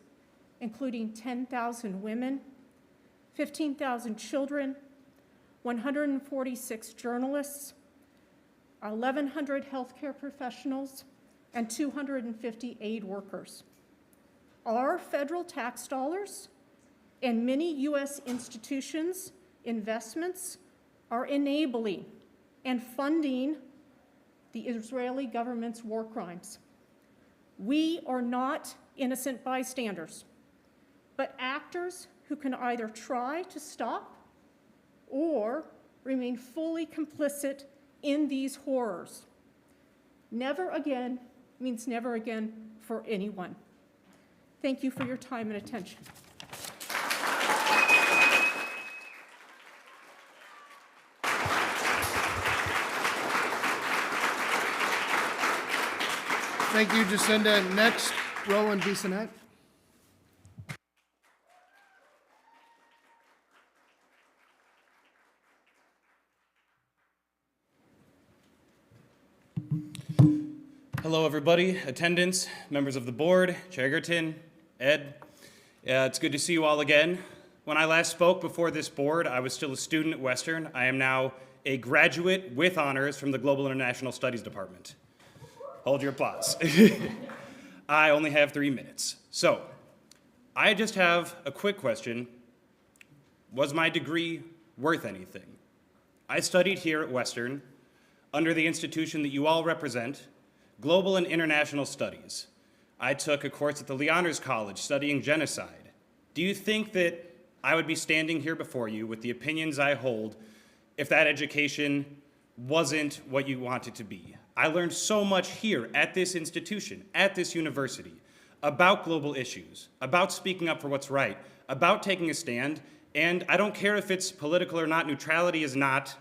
including 10,000 women, 15,000 children, 146 journalists, 1,100 healthcare professionals, and 250 aid workers. Our federal tax dollars and many U.S. institutions' investments are enabling and funding the Israeli government's war crimes. We are not innocent bystanders, but actors who can either try to stop or remain fully complicit in these horrors. Never again means never again for anyone. Thank you for your time and attention. Thank you, Jacinda. Next, Roland Bissonnette. Hello, everybody, attendants, members of the board, Chair Egerton, Ed. It's good to see you all again. When I last spoke before this board, I was still a student at Western. I am now a graduate with honors from the Global International Studies Department. Hold your applause. I only have 3 minutes. So, I just have a quick question. Was my degree worth anything? I studied here at Western under the institution that you all represent, Global and International Studies. I took a course at the Lee Honors College studying genocide. Do you think that I would be standing here before you with the opinions I hold if that education wasn't what you want it to be? I learned so much here at this institution, at this university, about global issues, about speaking up for what's right, about taking a stand, and I don't care if it's political or not, neutrality is not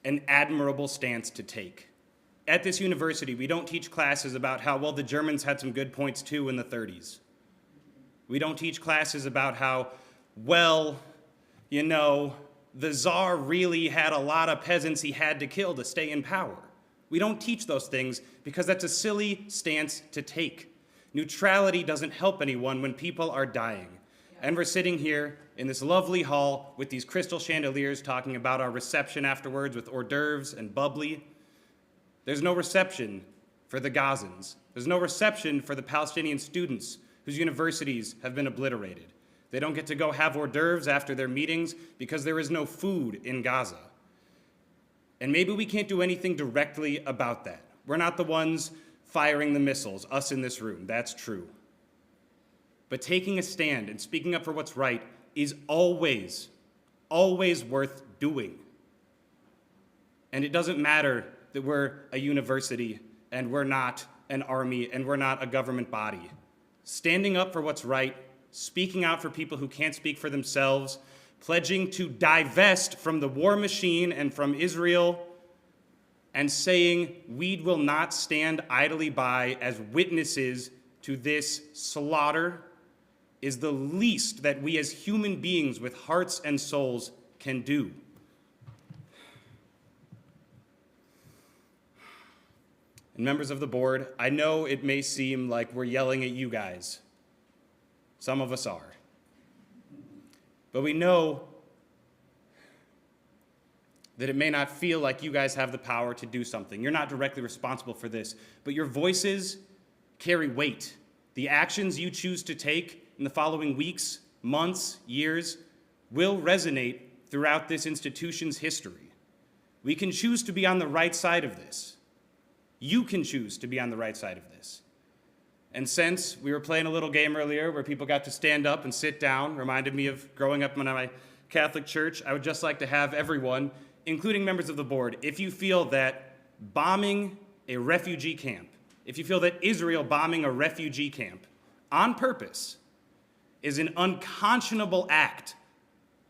an admirable stance to take. At this university, we don't teach classes about how, well, the Germans had some good points too in the 30s. We don't teach classes about how, well, you know, the Tsar really had a lot of peasants he had to kill to stay in power. We don't teach those things because that's a silly stance to take. Neutrality doesn't help anyone when people are dying. And we're sitting here in this lovely hall with these crystal chandeliers talking about our reception afterwards with hors d'oeuvres and bubbly. There's no reception for the Gazans. There's no reception for the Palestinian students whose universities have been obliterated. They don't get to go have hors d'oeuvres after their meetings because there is no food in Gaza. And maybe we can't do anything directly about that. We're not the ones firing the missiles, us in this room, that's true. But taking a stand and speaking up for what's right is always, always worth doing. And it doesn't matter that we're a university and we're not an army and we're not a government body. Standing up for what's right, speaking out for people who can't speak for themselves, pledging to divest from the war machine and from Israel, and saying we will not stand idly by as witnesses to this slaughter is the least that we as human beings with hearts and souls can do. And members of the board, I know it may seem like we're yelling at you guys. Some of us are. But we know that it may not feel like you guys have the power to do something. You're not directly responsible for this, but your voices carry weight. The actions you choose to take in the following weeks, months, years will resonate throughout this institution's history. We can choose to be on the right side of this. You can choose to be on the right side of this. And since we were playing a little game earlier where people got to stand up and sit down, reminded me of growing up in my Catholic church, I would just like to have everyone, including members of the board, if you feel that bombing a refugee camp, if you feel that Israel bombing a refugee camp on purpose is an unconscionable act,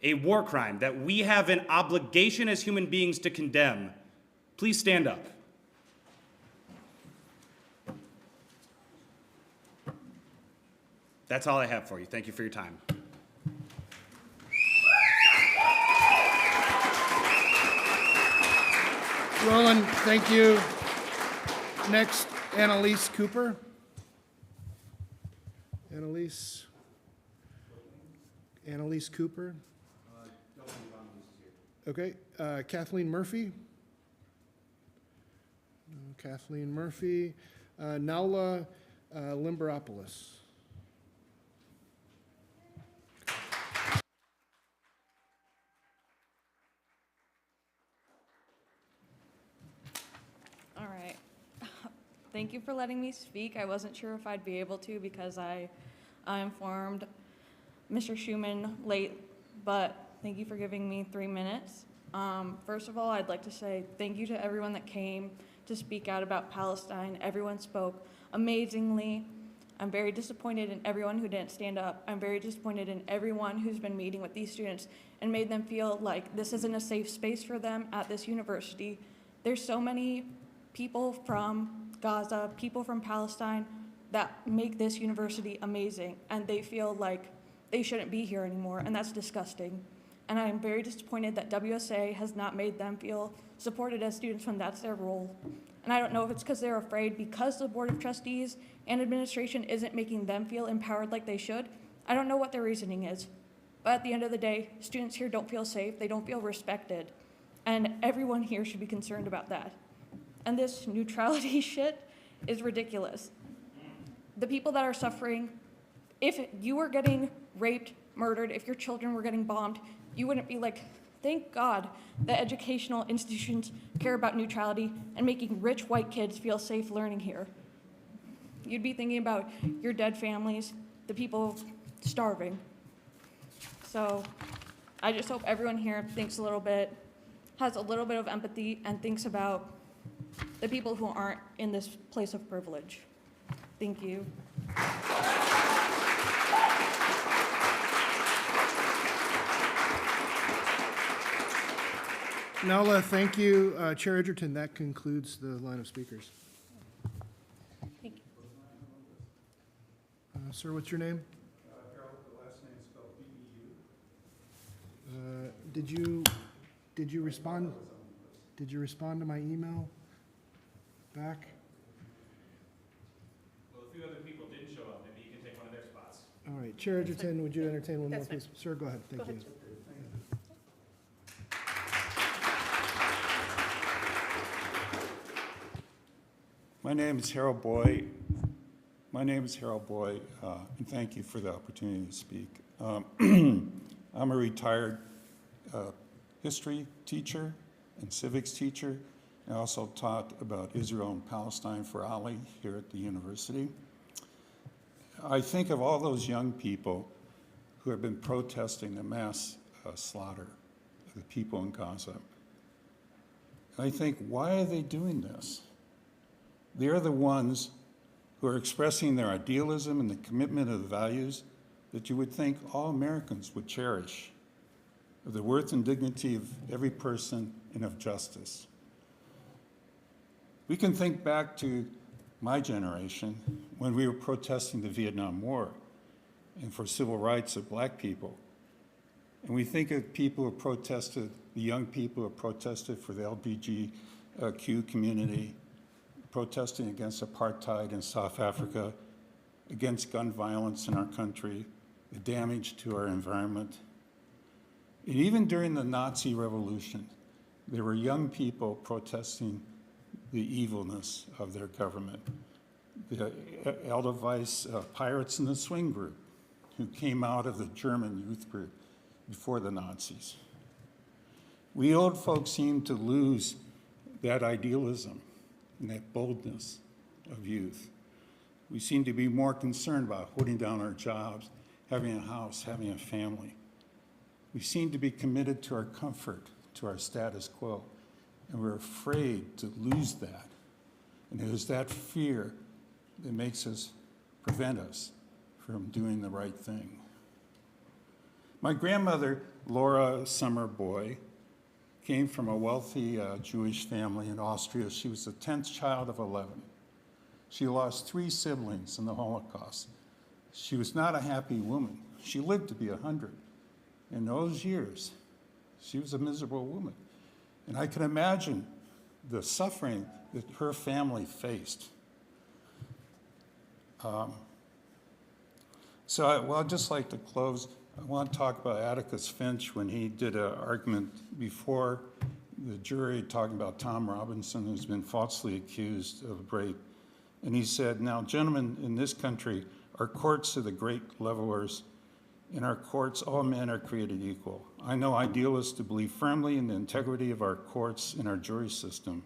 a war crime that we have an obligation as human beings to condemn, please stand up. That's all I have for you. Thank you for your time. Roland, thank you. Next, Annalise Cooper. Annalise Cooper. Okay, Kathleen Murphy. Naula Limberopoulos. All right. Thank you for letting me speak. I wasn't sure if I'd be able to because I informed Mr. Schumann late, but thank you for giving me 3 minutes. First of all, I'd like to say thank you to everyone that came to speak out about Palestine. Everyone spoke amazingly. I'm very disappointed in everyone who didn't stand up. I'm very disappointed in everyone who's been meeting with these students and made them feel like this isn't a safe space for them at this university. There's so many people from Gaza, people from Palestine that make this university amazing, and they feel like they shouldn't be here anymore, and that's disgusting. And I am very disappointed that WSA has not made them feel supported as students when that's their role. And I don't know if it's because they're afraid because the Board of Trustees and administration isn't making them feel empowered like they should. I don't know what their reasoning is. But at the end of the day, students here don't feel safe, they don't feel respected. And everyone here should be concerned about that. And this neutrality shit is ridiculous. The people that are suffering, if you were getting raped, murdered, if your children were getting bombed, you wouldn't be like, thank God that educational institutions care about neutrality and making rich white kids feel safe learning here. You'd be thinking about your dead families, the people starving. So I just hope everyone here thinks a little bit, has a little bit of empathy, and thinks about the people who aren't in this place of privilege. Thank you. Naula, thank you. Chair Edgerton, that concludes the line of speakers. Thank you. Sir, what's your name? Harold, the last name is spelled B-E-U. Did you respond? Did you respond to my email back? Well, a few other people didn't show up. Maybe you can take one of their spots. All right, Chair Edgerton, would you entertain one more, That's fine. please? Sir, go ahead. Thank you. My name is Harold Boyd. And thank you for the opportunity to speak. I'm a retired history teacher and civics teacher. I also taught about Israel and Palestine for outlay here at the university. I think of all those young people who have been protesting the mass slaughter of the people in Gaza. And I think, why are they doing this? They're the ones who are expressing their idealism and the commitment of the values that you would think all Americans would cherish, of the worth and dignity of every person and of justice. We can think back to my generation when we were protesting the Vietnam War. and for civil rights of black people. And we think of people who protested, the young people who protested for the LGBTQ community, protesting against apartheid in South Africa, against gun violence in our country, the damage to our environment. And even during the Nazi Revolution, there were young people protesting the evilness of their government. The Edelweiss Pirates in the Swing Group, who came out of the German youth group before the Nazis. We old folks seem to lose that idealism and that boldness of youth. We seem to be more concerned about holding down our jobs, having a house, having a family. We seem to be committed to our comfort, to our status quo, and we're afraid to lose that. And it is that fear that makes us, prevent us from doing the right thing. My grandmother, Laura Summerboy, came from a wealthy Jewish family in Austria. She was the 10th child of 11. She lost 3 siblings in the Holocaust. She was not a happy woman. She lived to be 100. In those years, she was a miserable woman. And I can imagine the suffering that her family faced. I'd just like to close. I want to talk about Atticus Finch when he did an argument before the jury talking about Tom Robinson, who's been falsely accused of rape. And he said, "Now, gentlemen, in this country, our courts are the great levelers. In our courts, all men are created equal. I know idealists to believe firmly in the integrity of our courts and our jury system.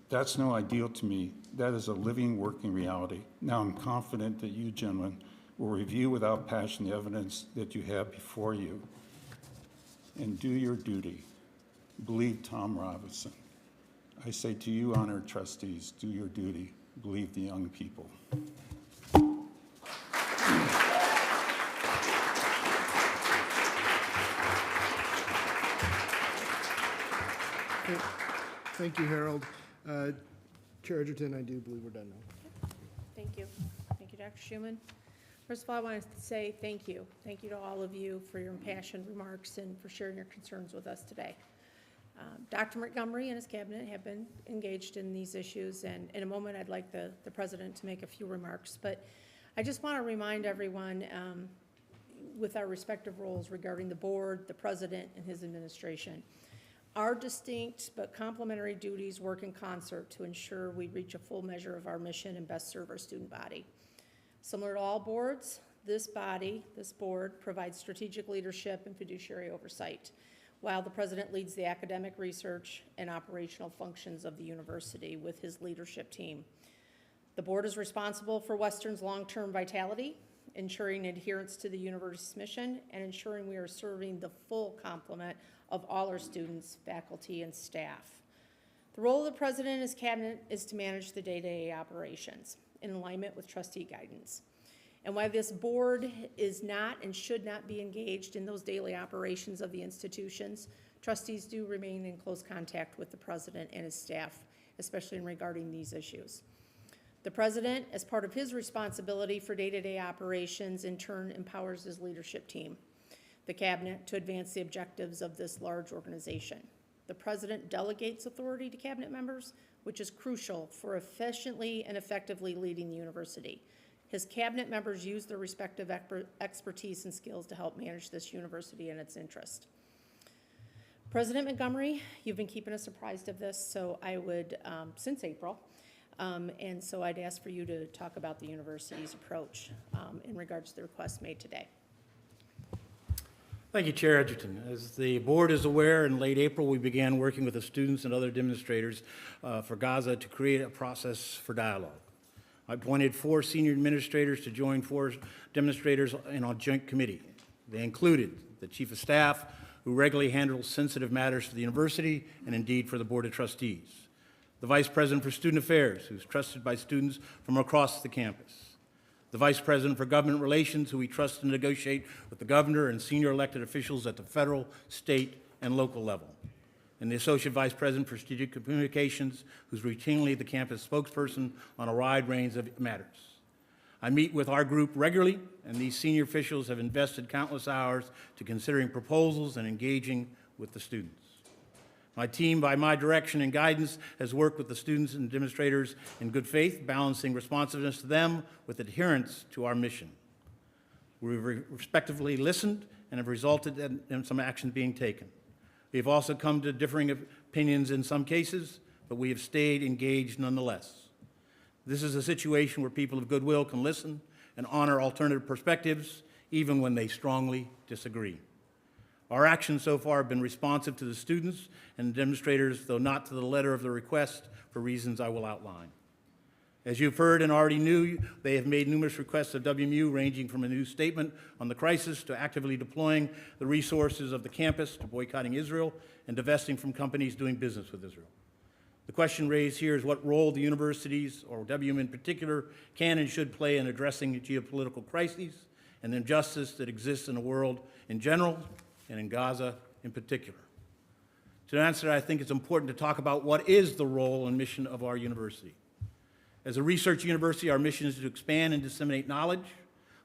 That's no ideal to me. That is a living, working reality. Now I'm confident that you, gentlemen, will review without passion the evidence that you have before you and do your duty. Believe Tom Robinson. I say to you, honored trustees, do your duty. Believe the young people." Thank you, Harold. Chair Edgerton, I do believe we're done now. Thank you. Thank you, Dr. Schuman. First of all, I want to say thank you. Thank you to all of you for your impassioned remarks and for sharing your concerns with us today. Dr. Montgomery and his cabinet have been engaged in these issues, and in a moment I'd like the president to make a few remarks. But I just want to remind everyone with our respective roles regarding the board, the president, and his administration. Our distinct but complementary duties work in concert to ensure we reach a full measure of our mission and best serve our student body. Similar to all boards, this board, provides strategic leadership and fiduciary oversight, while the president leads the academic research and operational functions of the university with his leadership team. The board is responsible for Western's long-term vitality, ensuring adherence to the university's mission, and ensuring we are serving the full complement of all our students, faculty, and staff. The role of the president and his cabinet is to manage the day-to-day operations in alignment with trustee guidance. And while this board is not and should not be engaged in those daily operations of the institutions, trustees do remain in close contact with the president and his staff, especially in regarding these issues. The president, as part of his responsibility for day-to-day operations, in turn empowers his leadership team, the cabinet, to advance the objectives of this large organization. The president delegates authority to cabinet members, which is crucial for efficiently and effectively leading the university. His cabinet members use their respective expertise and skills to help manage this university and its interest. President Montgomery, you've been keeping us apprised of this, so I would, since April, and so I'd ask for you to talk about the university's approach in regards to the request made today. Thank you, Chair Edgerton. As the board is aware, in late April, we began working with the students and other demonstrators for Gaza to create a process for dialogue. I appointed 4 senior administrators to join 4 demonstrators in a joint committee. They included the Chief of Staff, who regularly handles sensitive matters for the university and indeed for the Board of Trustees, the Vice President for Student Affairs, who's trusted by students from across the campus, the Vice President for Government Relations, who we trust to negotiate with the governor and senior elected officials at the federal, state, and local level, and the Associate Vice President for Strategic Communications, who's routinely the campus spokesperson on a wide range of matters. I meet with our group regularly, and these senior officials have invested countless hours to considering proposals and engaging with the students. My team, by my direction and guidance, has worked with the students and demonstrators in good faith, balancing responsiveness to them with adherence to our mission. We've respectively listened and have resulted in some action being taken. We have also come to differing opinions in some cases, but we have stayed engaged nonetheless. This is a situation where people of goodwill can listen and honor alternative perspectives, even when they strongly disagree. Our actions so far have been responsive to the students and demonstrators, though not to the letter of the request for reasons I will outline. As you've heard and already knew, they have made numerous requests of WMU, ranging from a new statement on the crisis to actively deploying the resources of the campus to boycotting Israel and divesting from companies doing business with Israel. The question raised here is what role the universities, or WMU in particular, can and should play in addressing geopolitical crises and injustice that exists in the world in general and in Gaza in particular. To answer that, I think it's important to talk about what is the role and mission of our university. As a research university, our mission is to expand and disseminate knowledge.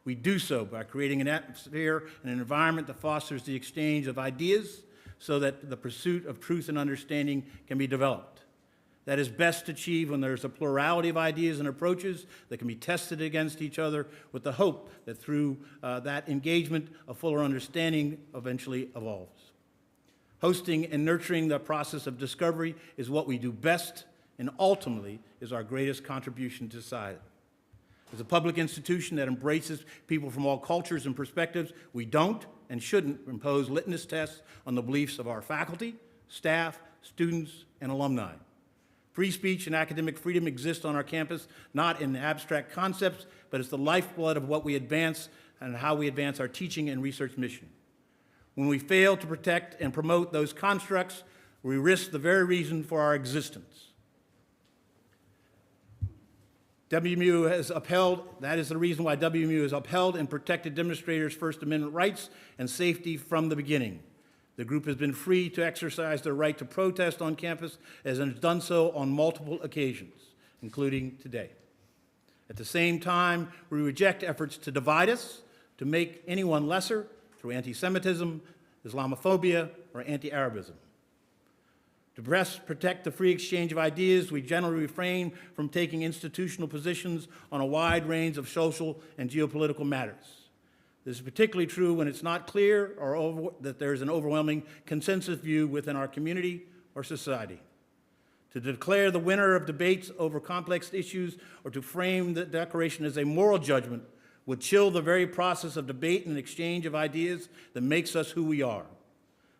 We do so by creating an atmosphere and an environment that fosters the exchange of ideas so that the pursuit of truth and understanding can be developed. That is best achieved when there's a plurality of ideas and approaches that can be tested against each other, with the hope that through that engagement, a fuller understanding eventually evolves. Hosting and nurturing the process of discovery is what we do best, and ultimately is our greatest contribution to society. As a public institution that embraces people from all cultures and perspectives, we don't and shouldn't impose litmus tests on the beliefs of our faculty, staff, students, and alumni. Free speech and academic freedom exist on our campus, not in abstract concepts, but as the lifeblood of what we advance and how we advance our teaching and research mission. When we fail to protect and promote those constructs, we risk the very reason for our existence. WMU has upheld, that is the reason why WMU has upheld and protected demonstrators' First Amendment rights and safety from the beginning. The group has been free to exercise their right to protest on campus, as it has done so on multiple occasions, including today. At the same time, we reject efforts to divide us, to make anyone lesser through anti-Semitism, Islamophobia, or anti-Arabism. To best protect the free exchange of ideas, we generally refrain from taking institutional positions on a wide range of social and geopolitical matters. This is particularly true when it's not clear that there is an overwhelming consensus view within our community or society. To declare the winner of debates over complex issues or to frame the declaration as a moral judgment would chill the very process of debate and exchange of ideas that makes us who we are.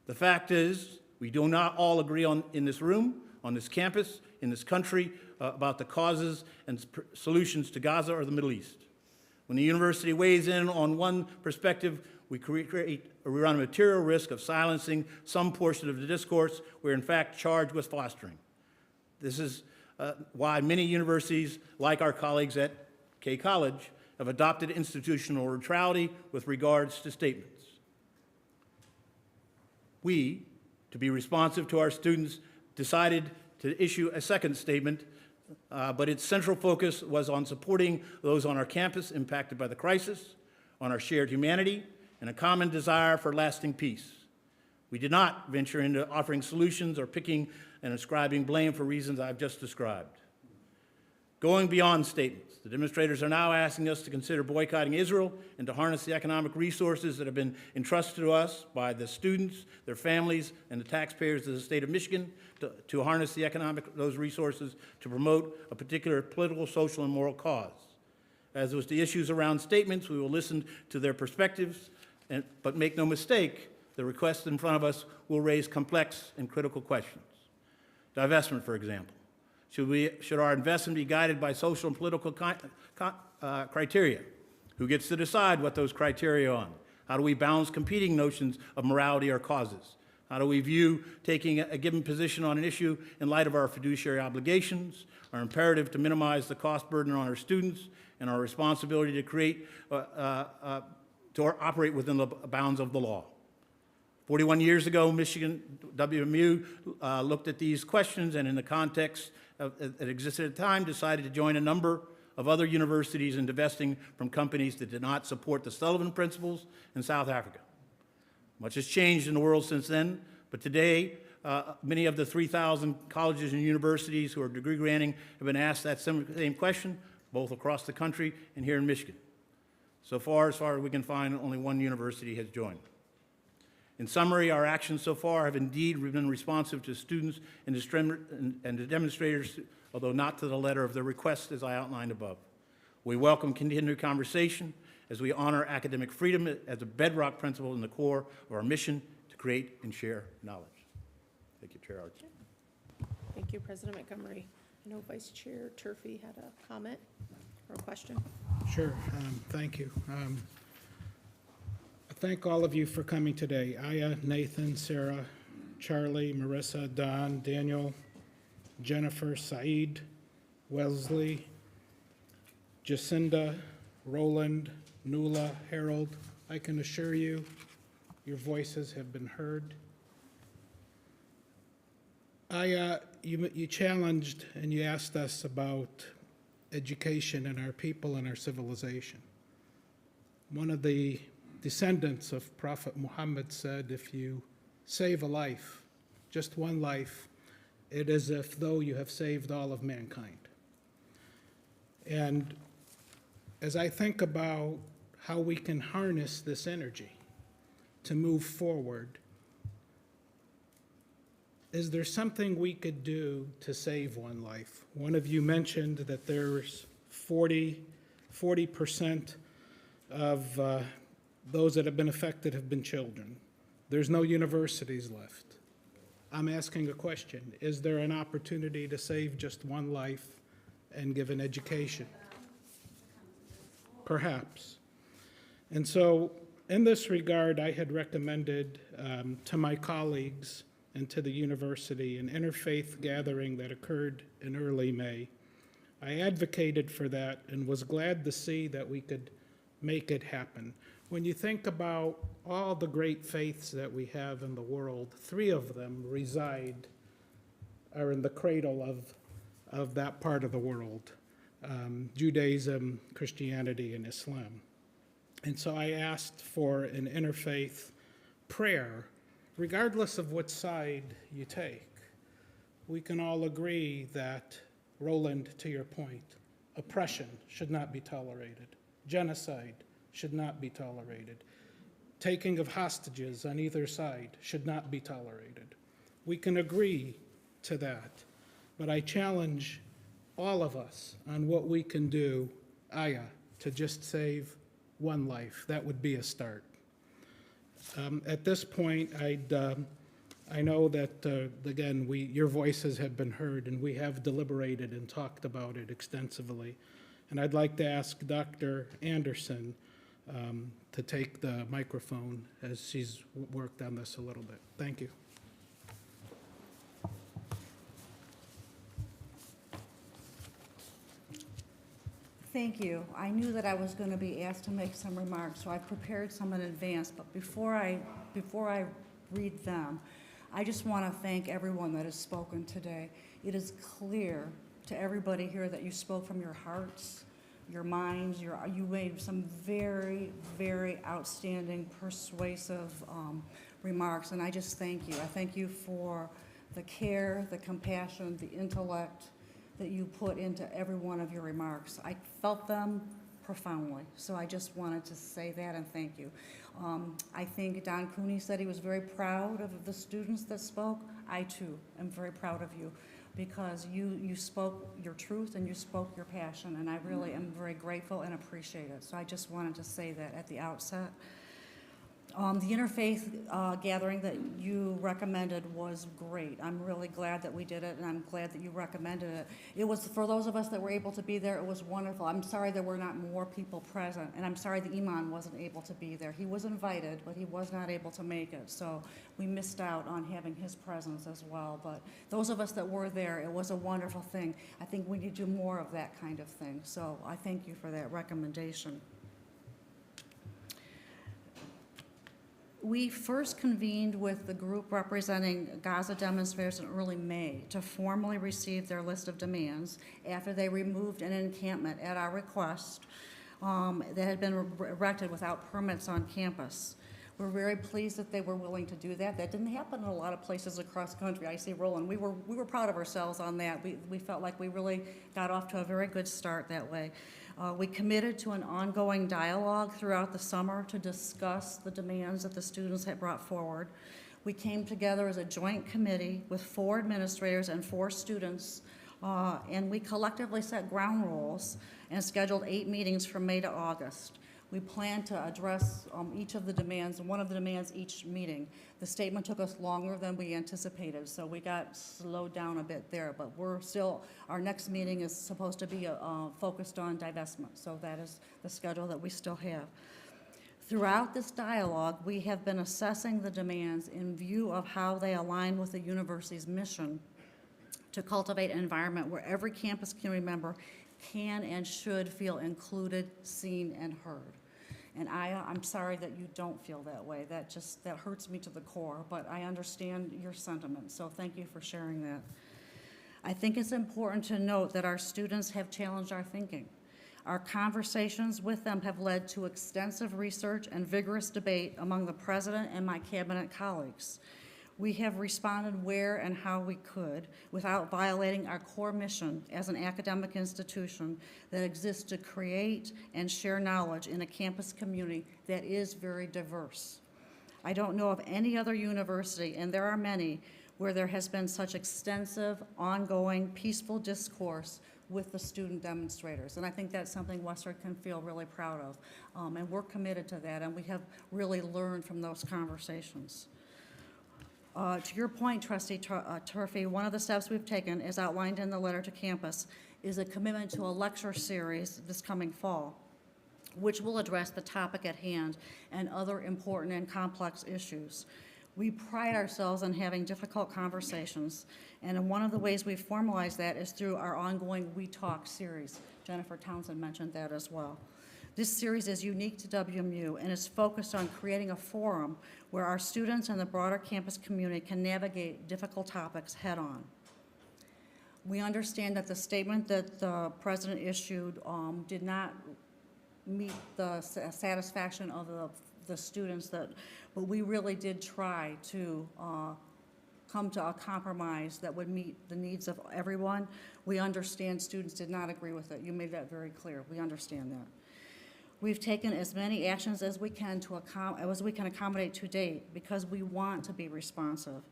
The fact is, we do not all agree in this room, on this campus, in this country, about the causes and solutions to Gaza or the Middle East. When the university weighs in on one perspective, we run a material risk of silencing some portion of the discourse we're in fact charged with fostering. This is why many universities, like our colleagues at K College, have adopted institutional neutrality with regards to statements. We, to be responsive to our students, decided to issue a second statement, but its central focus was on supporting those on our campus impacted by the crisis, on our shared humanity, and a common desire for lasting peace. We did not venture into offering solutions or picking and ascribing blame for reasons I've just described. Going beyond statements, the demonstrators are now asking us to consider boycotting Israel and to harness the economic resources that have been entrusted to us by the students, their families, and the taxpayers of the state of Michigan to harness those resources to promote a particular political, social, and moral cause. As with the issues around statements, we will listen to their perspectives, but make no mistake, the request in front of us will raise complex and critical questions. Divestment, for example. Should our investment be guided by social and political criteria? Who gets to decide what those criteria are on? How do we balance competing notions of morality or causes? How do we view taking a given position on an issue in light of our fiduciary obligations, our imperative to minimize the cost burden on our students, and our responsibility to create, to operate within the bounds of the law? 41 years ago, Michigan WMU looked at these questions and in the context that existed at the time, decided to join a number of other universities and divesting from companies that did not support the Sullivan principles in South Africa. Much has changed in the world since then, but today, many of the 3,000 colleges and universities who are degree granting have been asked that same question, both across the country and here in Michigan. So far as we can find, only one university has joined. In summary, our actions so far have indeed been responsive to students and the demonstrators, although not to the letter of their request as I outlined above. We welcome continued conversation as we honor academic freedom as a bedrock principle in the core of our mission to create and share knowledge. Thank you, Chair Arts. Thank you, President Montgomery. I know Vice Chair Turfy had a comment or a question. Sure, thank you. I thank all of you for coming today. Aya, Nathan, Sarah, Charlie, Marissa, Don, Daniel, Jennifer, Saeed, Wesley, Jacinda, Roland, Nuala, Harold. I can assure you, your voices have been heard. You challenged and you asked us about education and our people and our civilization. One of the descendants of Prophet Muhammad said, if you save a life, just one life, it is as though you have saved all of mankind. And as I think about how we can harness this energy to move forward, is there something we could do to save one life? One of you mentioned that there's 40% of those that have been affected have been children. There's no universities left. I'm asking a question. Is there an opportunity to save just one life and give an education? Perhaps. And so in this regard, I had recommended to my colleagues and to the university an interfaith gathering that occurred in early May. I advocated for that and was glad to see that we could make it happen. When you think about all the great faiths that we have in the world, 3 of them are in the cradle of that part of the world, Judaism, Christianity, and Islam. And so I asked for an interfaith prayer, regardless of what side you take. We can all agree that, Roland, to your point, oppression should not be tolerated. Genocide should not be tolerated. Taking of hostages on either side should not be tolerated. We can agree to that, but I challenge all of us on what we can do, to just save one life. That would be a start. At this point, I know that, again, your voices have been heard, and we have deliberated and talked about it extensively. And I'd like to ask Dr. Anderson to take the microphone as she's worked on this a little bit. Thank you. Thank you. I knew that I was going to be asked to make some remarks, so I prepared some in advance. But before I read them, I just want to thank everyone that has spoken today. It is clear to everybody here that you spoke from your hearts, your minds. You made some very, very outstanding, persuasive remarks, and I just thank you. I thank you for the care, the compassion, the intellect that you put into every one of your remarks. I felt them profoundly, so I just wanted to say that and thank you. I think Don Cooney said he was very proud of the students that spoke. I too am very proud of you, because you spoke your truth and you spoke your passion, and I really am very grateful and appreciate it. So I just wanted to say that at the outset. The interfaith gathering that you recommended was great. I'm really glad that we did it, and I'm glad that you recommended it. It was, for those of us that were able to be there, it was wonderful. I'm sorry there were not more people present, and I'm sorry the Imam wasn't able to be there. He was invited, but he was not able to make it, so we missed out on having his presence as well. But those of us that were there, it was a wonderful thing. I think we need to do more of that kind of thing, so I thank you for that recommendation. We first convened with the group representing Gaza demonstrators in early May to formally receive their list of demands after they removed an encampment at our request that had been erected without permits on campus. We're very pleased that they were willing to do that. That didn't happen in a lot of places across the country. I see Roland. We were proud of ourselves on that. We felt like we really got off to a very good start that way. We committed to an ongoing dialogue throughout the summer to discuss the demands that the students had brought forward. We came together as a joint committee with 4 administrators and 4 students, and we collectively set ground rules and scheduled 8 meetings from May to August. We plan to address each of the demands, one of the demands each meeting. The statement took us longer than we anticipated, so we got slowed down a bit there, but we're still, our next meeting is supposed to be focused on divestment, so that is the schedule that we still have. Throughout this dialogue, we have been assessing the demands in view of how they align with the university's mission to cultivate an environment where every campus community member can and should feel included, seen, and heard. And I'm sorry that you don't feel that way. That hurts me to the core, but I understand your sentiment, so thank you for sharing that. I think it's important to note that our students have challenged our thinking. Our conversations with them have led to extensive research and vigorous debate among the president and my cabinet colleagues. We have responded where and how we could without violating our core mission as an academic institution that exists to create and share knowledge in a campus community that is very diverse. I don't know of any other university, and there are many, where there has been such extensive, ongoing, peaceful discourse with the student demonstrators. And I think that's something Western can feel really proud of. And we're committed to that, and we have really learned from those conversations. To your point, Trustee Turfy, one of the steps we've taken, as outlined in the letter to campus, is a commitment to a lecture series this coming fall, which will address the topic at hand and other important and complex issues. We pride ourselves on having difficult conversations, and one of the ways we formalize that is through our ongoing We Talk series. Jennifer Townsend mentioned that as well. This series is unique to WMU and is focused on creating a forum where our students and the broader campus community can navigate difficult topics head-on. We understand that the statement that the president issued did not meet the satisfaction of the students, but we really did try to come to a compromise that would meet the needs of everyone. We understand students did not agree with it. You made that very clear. We understand that. We've taken as many actions as we can accommodate to date because we want to be responsive,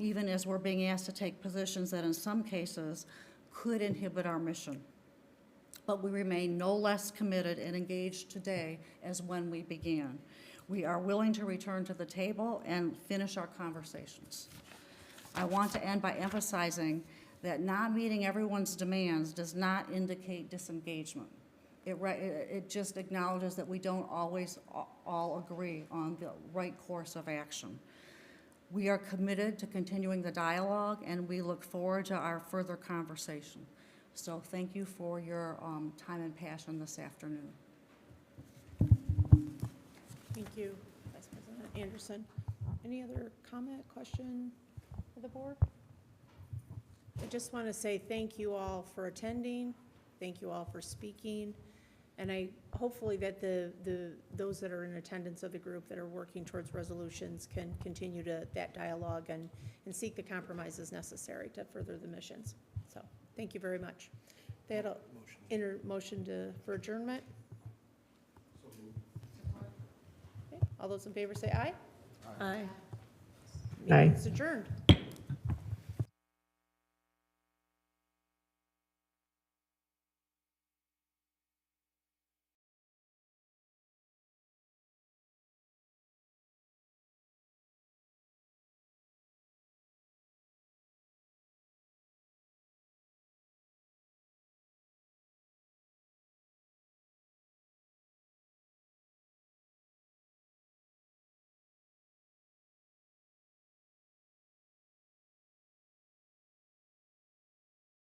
even as we're being asked to take positions that in some cases could inhibit our mission. But we remain no less committed and engaged today as when we began. We are willing to return to the table and finish our conversations. I want to end by emphasizing that not meeting everyone's demands does not indicate disengagement. It just acknowledges that we don't always all agree on the right course of action. We are committed to continuing the dialogue, and we look forward to our further conversation. So thank you for your time and passion this afternoon. Thank you, Vice President Anderson. Any other comment, question for the board? I just want to say thank you all for attending. Thank you all for speaking. And hopefully that those that are in attendance of the group that are working towards resolutions can continue that dialogue and seek the compromises necessary to further the missions. So thank you very much. They had a motion for adjournment. Okay. All those in favor say aye. Aye. Meeting is adjourned.